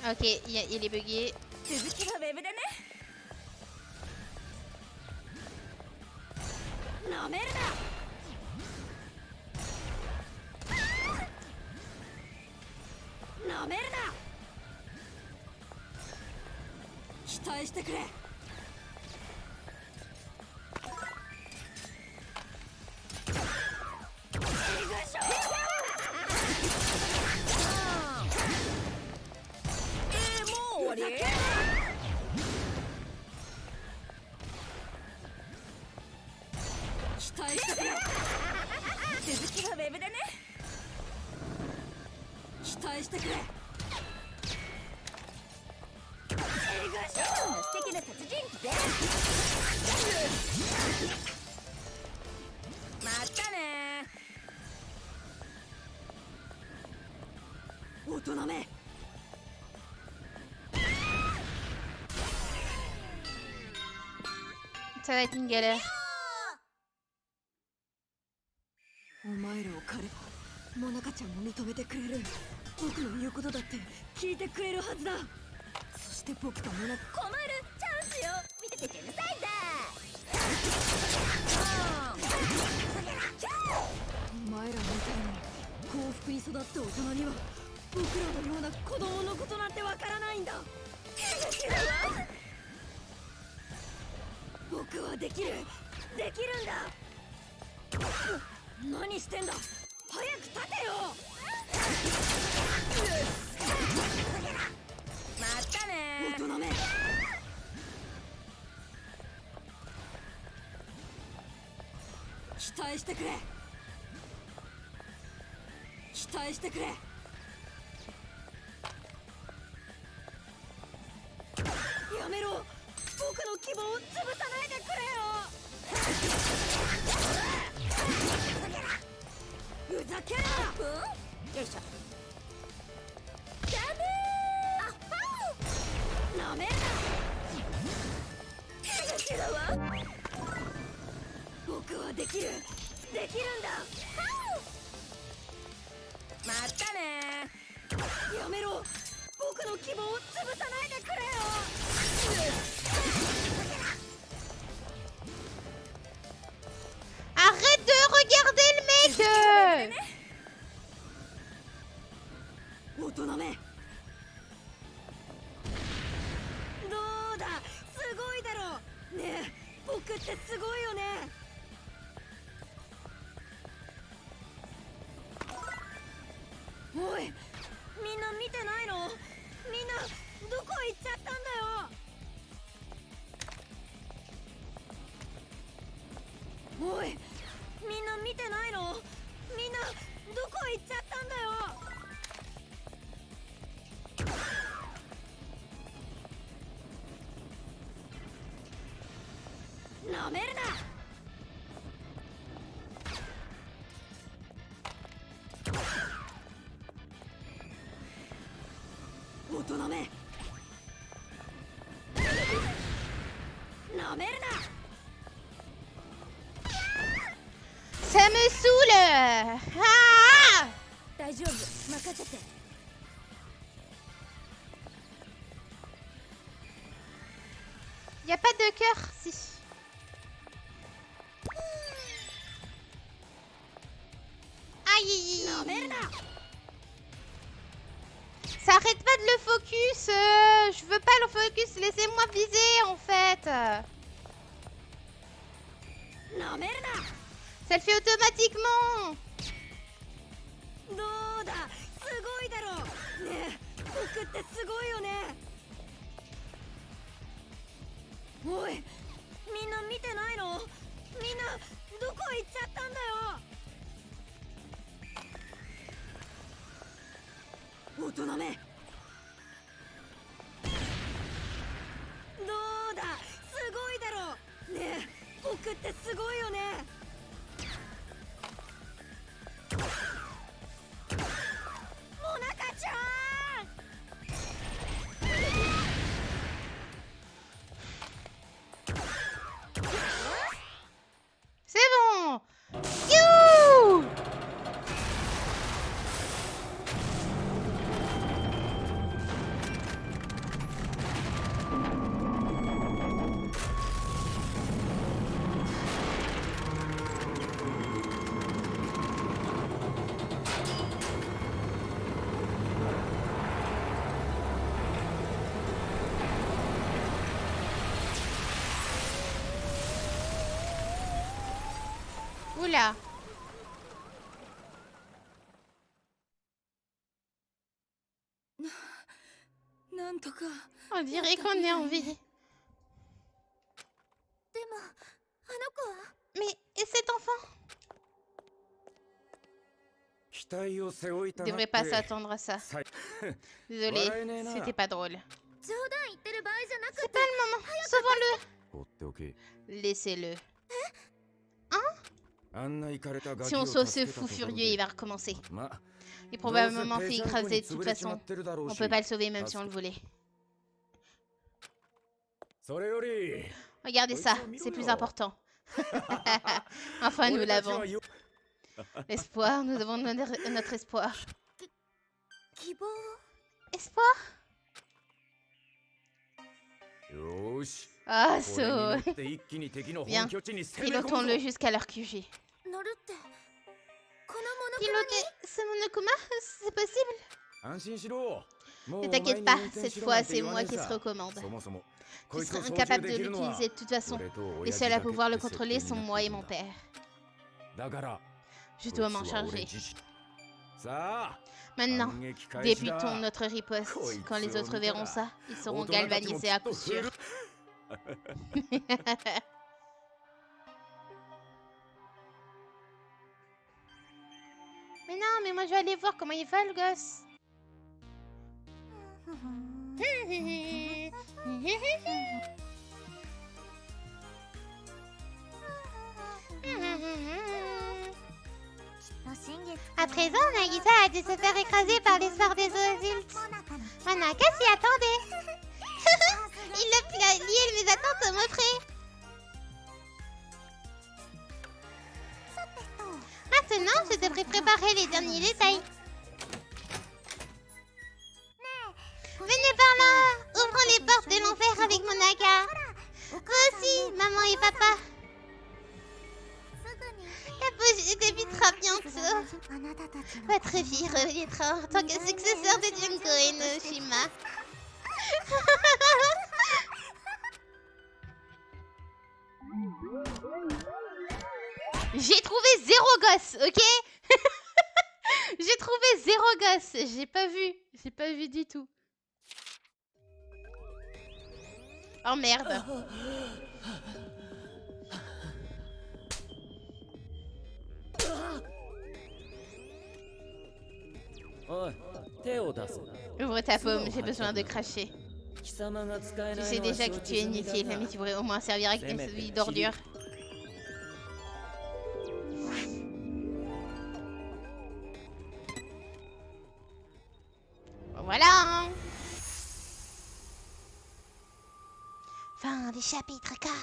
Ok, il est bugué. Ça va être une galère. お前らを狩ればモナカちゃんも認めてくれる。僕の言うことだって聞いてくれるはずだ。そして僕とモナカ困るチャンスよ。見ててくださいだ。お前らみたいに幸福に育った大人には僕らのような子供のことなんてわからないんだ。僕はできるんだ。何してんだ。早く立てよ。またね。大人め。期待してくれ。期待してくれ。やめろ。僕の希望を潰さないでくれよ。ふざけるな。よいしょ。ダメー。なめるな。僕はできるんだ。またね。やめろ。僕の希望を潰さないでくれよ。Arrête de regarder le mec. 大人め。どうだ、すごいだろ。ねえ、僕ってすごいよね。おい、みんな見てないの？みんなどこ行っちゃったんだよ。おい、みんな見てないの？みんなどこ行っちゃったんだよ。なめるな。大人め。なめるな。Ça me saoule. Ah! 大丈夫。任せて。Y a pas de cœur, si. Aïe. なめるな。 Ça arrête pas de le focus. Je veux pas le focus. Laissez-moi viser en fait. なめるな。 Ça le fait automatiquement. どうだ、すごいだろ。ねえ、僕ってすごいよね。おい、みんな見てないの？みんなどこ行っちゃったんだよ。大人め。どうだ、すごいだろ。ねえ、僕ってすごいよね。モナカちゃん。C'est bon. You. Oula. On dirait qu'on est en vie. Mais et cet enfant? Il devrait pas s'attendre à ça. Désolé, c'était pas drôle. C'est pas le moment. Sauvons-le. Laissez-le. Si on sauve ce fou furieux, il va recommencer. Il est probablement fait écraser de toute façon. On peut pas le sauver même si on le voulait. Regardez ça, c'est plus important. Enfin, nous l'avons. L'espoir, nous avons notre espoir. Espoir? Ah, so. Bien, pilotons-le jusqu'à leur QG. Piloter ce Monokuma, c'est possible? Ne t'inquiète pas, cette fois c'est moi qui se recommande. Tu seras incapable de l'utiliser de toute façon. Les seuls à pouvoir le contrôler sont moi et mon père. Je dois m'en charger. Maintenant, débutons notre riposte. Quand les autres verront ça, ils seront galvanisés à coup sûr. Mais non, mais moi je vais aller voir comment il va le gosse. À présent, Nagisa a dû se faire écraser par l'essor des adultes. Manaka s'y attendait. Il a lié mes attentes au mot près. Maintenant, je devrais préparer les derniers détails. Venez par là. Ouvrons les portes de l'enfer avec Monaka. Vous aussi, maman et papa. La bougie débutera bientôt. Votre vie reviendra en tant que successeur de Junko Enoshima. J'ai trouvé 0 gosse, ok? J'ai trouvé 0 gosse. J'ai pas vu du tout. Oh merde. Ouvre ta paume, j'ai besoin de cracher. Tu sais déjà que tu es inutile, mais tu pourrais au moins servir à une vie d'ordure. Voilà. Fin du chapitre 4.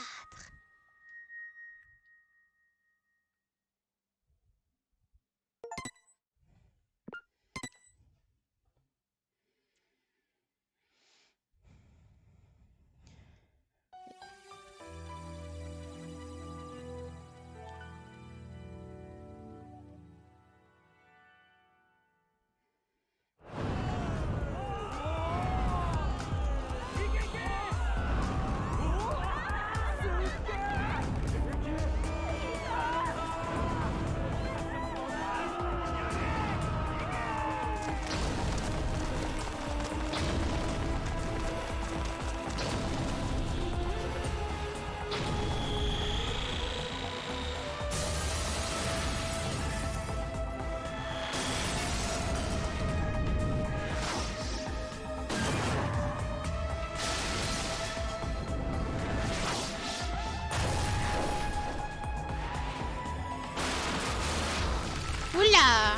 Oula!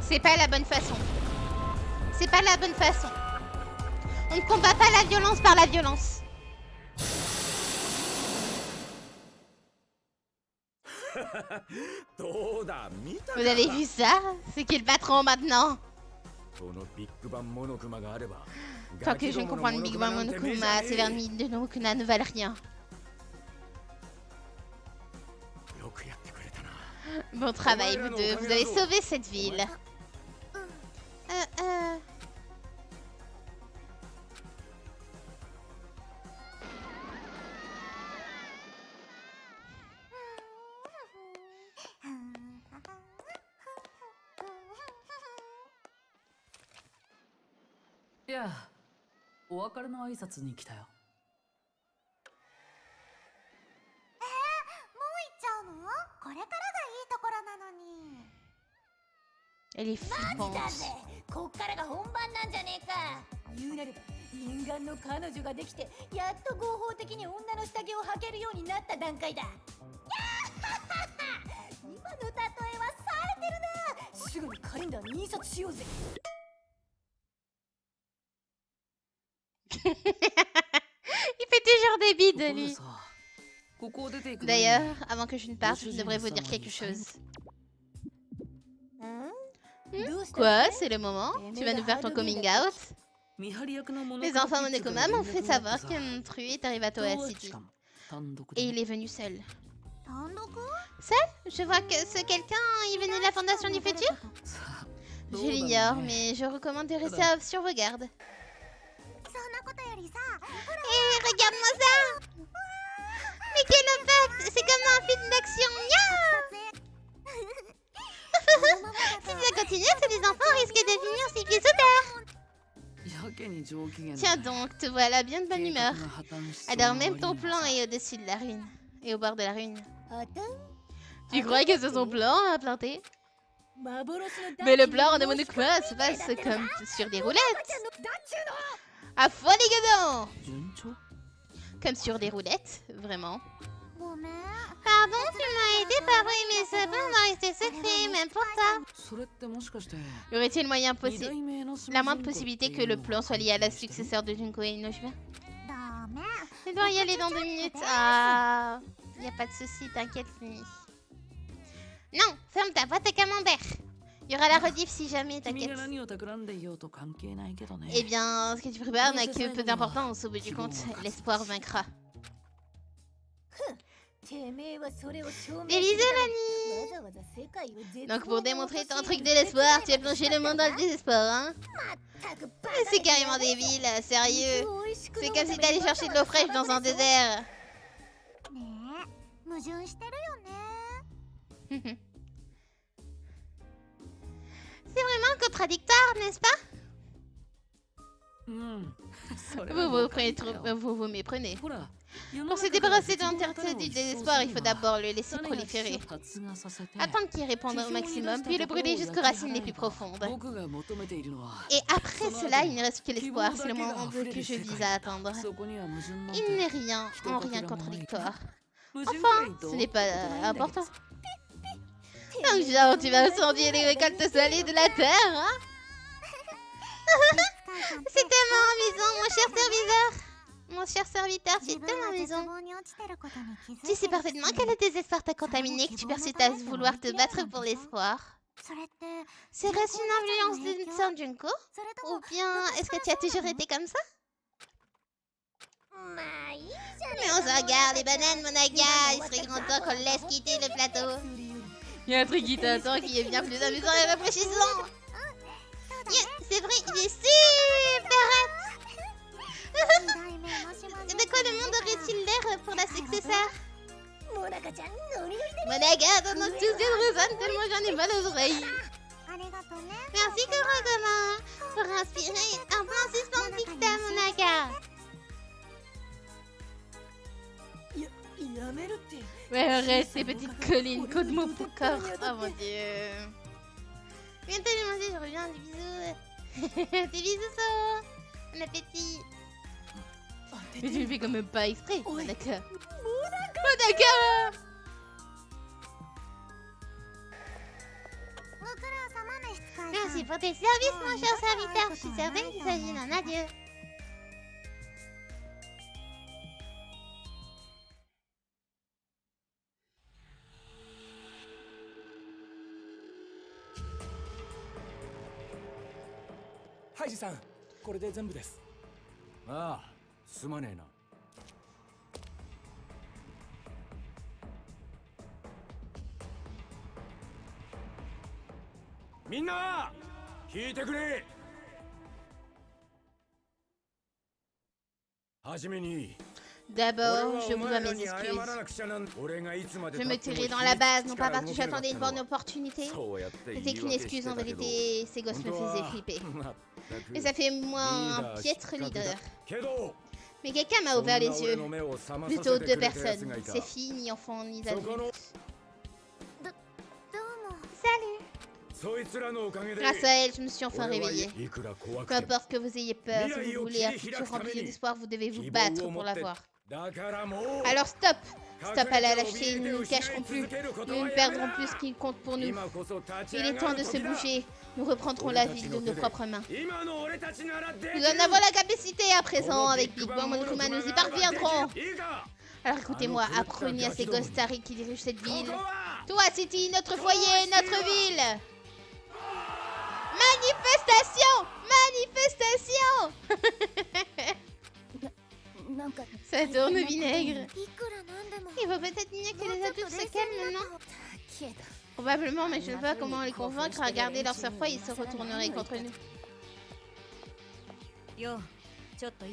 C'est pas la bonne façon. C'est pas la bonne façon. On ne combat pas la violence par la violence. Vous avez vu ça? C'est qui le patron maintenant? Tant que je ne comprends le Big Bang Monokuma, ces vernis de Monokuma ne valent rien. Bon travail, vous deux. Vous avez sauvé cette ville. いや、お別れの挨拶に来たよ。これからがいいところなのに。Elle est flippante. こっからが本番なんじゃねえか。言うなれば念願の彼女ができてやっと合法的に女の下着を履けるようになった段階だ。やっ今の例えはされてるな。すぐにカレンダーに印刷しようぜ。Il fait toujours des bides, lui. D'ailleurs, avant que je ne parte, je devrais vous dire quelque chose. Quoi? C'est le moment? Tu vas nous faire ton coming out? Les enfants Monokuma m'ont fait savoir qu'un intrus est arrivé à Toa City. Et il est venu seul. Seul? Je vois que ce quelqu'un est venu de la Fondation du Futur? Je l'ignore, mais je recommande de rester sur vos gardes. Et regarde-moi ça! Mais quel impact! C'est comme un film d'action! Si ça continue, tous les enfants risquent de finir 6 pieds sous terre. Tiens donc, te voilà bien de bonne humeur. Alors même ton plan est au-dessus de la ruine. Et au bord de la ruine. Tu crois que c'est son plan à planter? Mais le plan de Monokuma se passe comme sur des roulettes. À fond les gadons! Comme sur des roulettes, vraiment. Pardon, tu m'as aidé par mais ce plan va rester secret, même pour toi. Y aurait-il moyen possible, la moindre possibilité que le plan soit lié à la successeur de Junko et Inoshima? Je dois y aller dans 2 minutes. Ah, y a pas de souci, t'inquiète, Fumi. Non, ferme ta boîte à camembert. Il y aura la rediff si jamais, t'inquiète. Eh bien, ce que tu prépares n'a que peu d'importance au bout du compte. L'espoir vaincra. Des bisous, Lani. Donc pour démontrer ton truc de l'espoir, tu as plongé le monde dans le désespoir, hein? C'est carrément débile, sérieux. C'est comme si t'allais chercher de l'eau fraîche dans un désert. C'est vraiment contradictoire, n'est-ce pas? Vous vous méprenez. Pour se débarrasser de l'entièreté du désespoir, il faut d'abord le laisser proliférer. Attendre qu'il réponde au maximum, puis le brûler jusqu'aux racines les plus profondes. Et après cela, il ne reste que l'espoir. C'est le moment que je vise à atteindre. Il n'est rien, en rien contradictoire. Enfin, ce n'est pas important. Donc genre, tu vas incendier les récoltes salées de la terre, hein? C'est tellement amusant, mon cher serviteur. Mon cher serviteur, tu es tellement amusant. Tu sais parfaitement que le désespoir t'a contaminé, que tu persistes à vouloir te battre pour l'espoir. Serait-ce une influence d'une sœur Junko? Ou bien, est-ce que tu as toujours été comme ça? Mais on se regarde, les bananes, Monaga. Il serait grand temps qu'on le laisse quitter le plateau. Il y a un truc qui t'attend qui est bien plus amusant et rafraîchissant. Yeah, c'est vrai, il est super hâte. De quoi le monde aurait-il l'air pour la successeur? Monaga, donne-nous tous des résonnes tellement j'en ai mal aux oreilles. Merci Kurogama pour inspirer un plan suspensif à Monaga. Ouais, arrête ces petites collines, Codemo pour corps. Oh mon dieu. Bientôt les manger, je reviens, des bisous. Des bisous, so. Bon appétit. Mais tu le fais quand même pas exprès, Monaga. Monaga. Merci pour tes services, mon cher serviteur. Je suis certaine qu'il s'agit d'un adieu. ハイジさん、これで全部です。ああ、すまねえな。みんな、聞いてくれ。はじめに。D'abord, je vous dois mes excuses. Je me tirais dans la base, non pas parce que j'attendais une bonne opportunité. C'était qu'une excuse en vérité, ces gosses me faisaient flipper. Et ça fait moi un piètre leader. Mais quelqu'un m'a ouvert les yeux. Plutôt 2 personnes. C'est filles, ni enfants, ni adultes. Salut. Grâce à elle, je me suis enfin réveillée. Peu importe que vous ayez peur, si vous voulez un futur rempli d'espoir, vous devez vous battre pour l'avoir. Alors stop. Stop à la lâcheté, nous ne nous cacherons plus. Nous ne perdrons plus ce qui compte pour nous. Il est temps de se bouger. Nous reprendrons la ville de nos propres mains. Nous en avons la capacité à présent. Avec Big Bang Monokuma, nous y parviendrons. Alors écoutez-moi, apprenez à ces gosses tarés qui dirigent cette ville. Toi, City, notre foyer, notre ville. Manifestation! Manifestation! Ça tourne au vinaigre. Il vaut peut-être mieux que les adultes se calment, non? Probablement, mais je ne sais pas comment les convaincre à garder leur sang-froid, ils se retourneraient contre nous. Yo,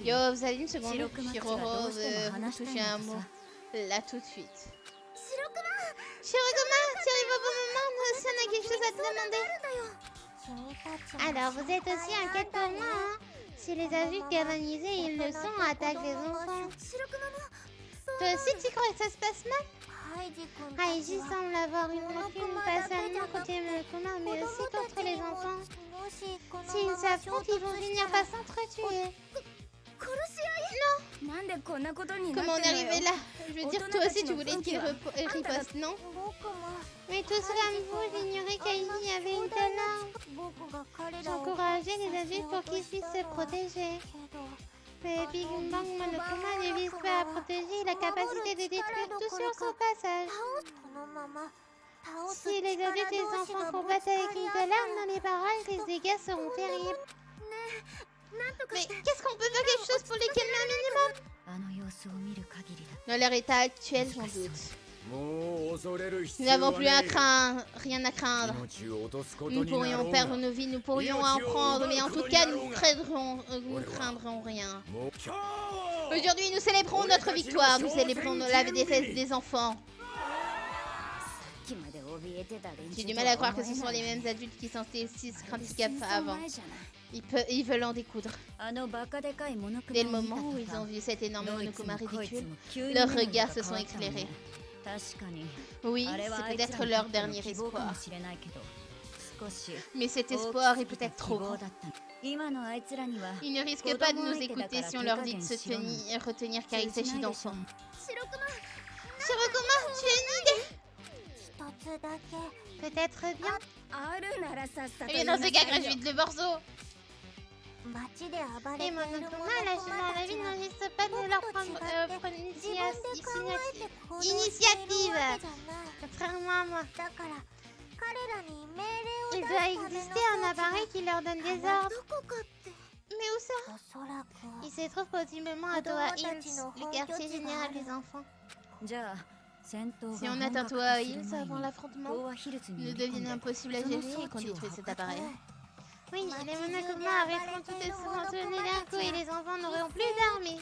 vous allez une seconde? Shiroro veut vous toucher un mot. Là, tout de suite. Shiroguma, tu arrives au bon moment, nous aussi on a quelque chose à te demander. Alors, vous êtes aussi inquiète pour moi, hein? Si les adultes galvanisés, ils le sont, attaquent les enfants. Toi aussi, tu crois que ça se passe mal? Haiji semble avoir une rancune, pas seulement côté Monokuma, mais aussi contre les enfants. S'ils s'affrontent, ils vont finir par s'entretuer. Non! Comment on est arrivé là? Je veux dire, toi aussi, tu voulais qu'il riposte, non? Mais tous comme vous, j'ignorais qu'Haiji avait une telle arme. J'encourageais les adultes pour qu'ils puissent se protéger. Mais Big Bang Monokuma ne vise pas à protéger la capacité de détruire tout sur son passage. Si les adultes et les enfants combattent avec une telle arme dans les barrages, les dégâts seront terribles. Mais qu'est-ce qu'on peut faire quelque chose pour les calmer un minimum? Dans leur état actuel, j'en doute. Nous n'avons plus rien à craindre. Nous pourrions perdre nos vies, nous pourrions en prendre, mais en tout cas, nous craindrons rien. Aujourd'hui, nous célébrons notre victoire, nous célébrons la défaite des enfants. J'ai du mal à croire que ce sont les mêmes adultes qui sentaient si craintifs avant. Ils veulent en découdre. Dès le moment où ils ont vu cet énorme Monokuma ridicule, leurs regards se sont éclairés. Oui, c'est peut-être leur dernier espoir. Mais cet espoir est peut-être trop grand. Ils ne risquent pas de nous écouter si on leur dit de se retenir car il s'agit d'enfants. Shiroguma, tu as une idée? Peut-être bien. Eh bien, dans ce cas, grâce vite le morceau. Et Monokuma, la ville n'enregistre pas de leur prendre initiative. Contrairement à moi. Il doit exister un appareil qui leur donne des ordres. Mais où ça? Il se trouve possiblement à Toa Hills, le quartier général des enfants. Si on atteint Toa Hills avant l'affrontement, il nous devient impossible à gérer et qu'on détruit cet appareil. Oui, les Monokuma arrêteront toutes les subventionnées d'un coup et les enfants n'auront plus d'armée.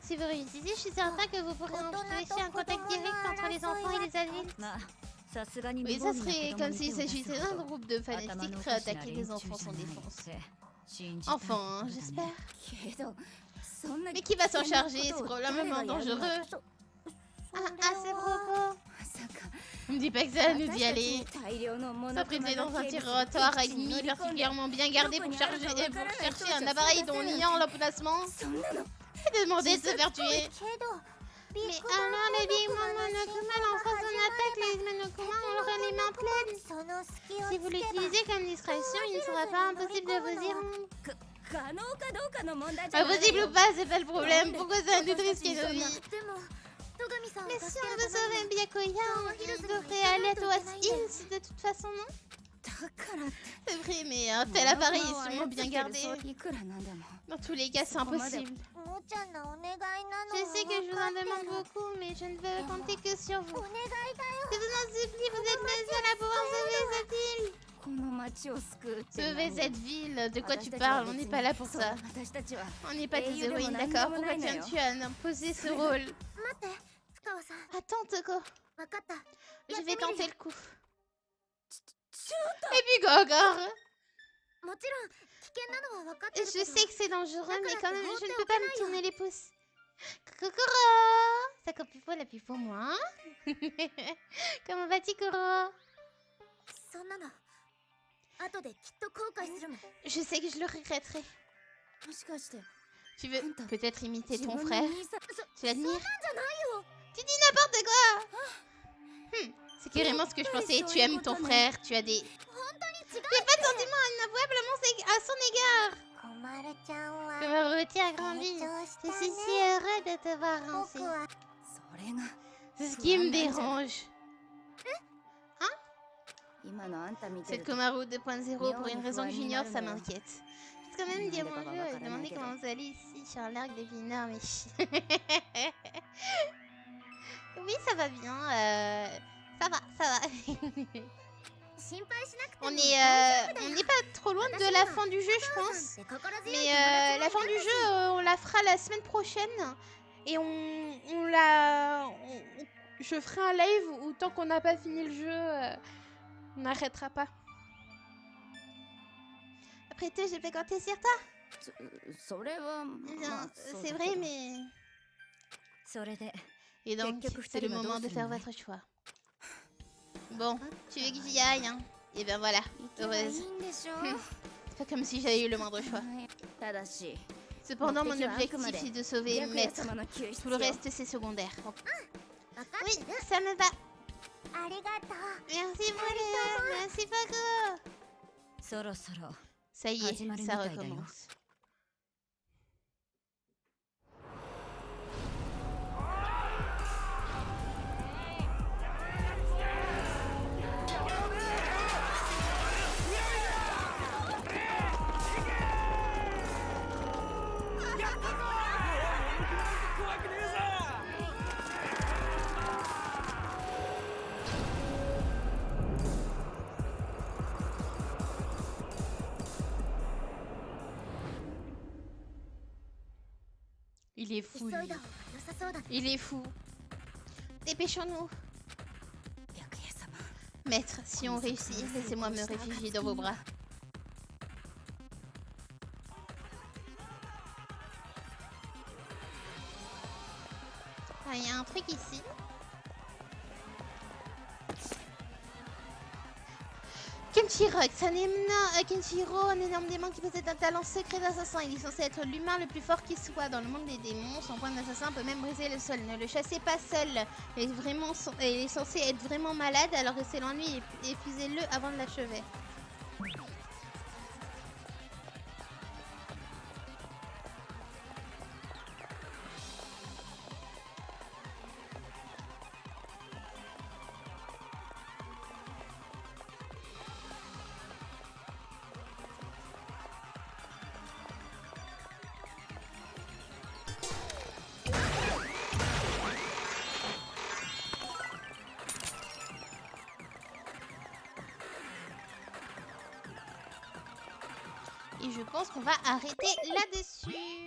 Si vous réussissez, je suis certain que vous pourrez empêcher un contact direct entre les enfants et les adultes. Oui, ça serait comme s'il s'agissait d'un groupe de fanatiques prêts à attaquer les enfants sans défense. Enfin, hein, j'espère. Mais qui va s'en charger? C'est probablement dangereux. À ces propos. Ne me dis pas que ça nous d'y aller. S'enpriser dans un tiroir avec mis particulièrement bien gardé pour chercher un appareil dont on ignore l'emplacement et demander de se faire tuer. Mais alors les Big Bang Monokuma lancera son attaque, les Monokuma auront les mains pleines. Si vous l'utilisez comme distraction, il ne sera pas impossible de vous y rendre. Impossible ou pas, c'est pas le problème. Pourquoi ça nous risquer nos vies? Mais si on veut sauver Byakuya, il devrait aller à Toa Hills de toute façon, non? C'est vrai, mais un tel appareil est sûrement bien gardé. Dans tous les cas, c'est impossible. Je sais que je vous en demande beaucoup, mais je ne veux compter que sur vous. Je vous en supplie, vous êtes les seuls à pouvoir sauver cette île. Sauver cette ville, de quoi tu parles? On n'est pas là pour ça. On n'est pas des héroïnes, d'accord? Pourquoi tu as imposé ce rôle? Attends, Toko. Je vais tenter le coup. Et puis quoi encore? Je sais que c'est dangereux, mais quand même, je ne peux pas me tourner les pouces. Coucou, ça copie pas la pipe pour moi. Comment vas-tu, Kuro? Je sais que je le regretterai. Tu veux peut-être imiter ton frère? Tu l'admires? Tu dis n'importe quoi! C'est carrément ce que je pensais. Tu aimes ton frère, tu as des... Tu n'as pas de sentiments inavouables à son égard! Komaru, tu as grandi. Je suis si heureux de te voir ainsi. C'est ce qui me dérange. Hein? Cette Komaru 2.0, pour une raison que j'ignore, ça m'inquiète. Je vais quand même dire bonjour et demander comment vous allez ici sur l'arc des Vineurs, mais... Oui, ça va bien. Ça va. On n'est pas trop loin de la fin du jeu, je pense. Mais la fin du jeu, on la fera la semaine prochaine. Et je ferai un live où tant qu'on n'a pas fini le jeu, on n'arrêtera pas. Après tout, j'ai pas compté sur toi. C'est vrai, mais... Et donc, c'est le moment de faire votre choix. Bon, tu veux que j'y aille, hein? Et ben voilà, heureuse. C'est pas comme si j'avais eu le moindre choix. Cependant, mon objectif est de sauver Maître. Tout le reste, c'est secondaire. Oui, ça me va. Merci beaucoup. Merci beaucoup. Ça y est, ça recommence. Il est fou, lui. Il est fou. Dépêchons-nous. Maître, si on réussit, laissez-moi me réfugier dans vos bras. Ah, il y a un truc ici. Kenshiro, un énorme démon qui possède un talent secret d'assassin. Il est censé être l'humain le plus fort qui soit. Dans le monde des démons, son point d'assassin peut même briser le sol. Ne le chassez pas seul. Il est censé être vraiment malade, alors restez loin de lui et épuisez-le avant de l'achever. Et je pense qu'on va arrêter là-dessus.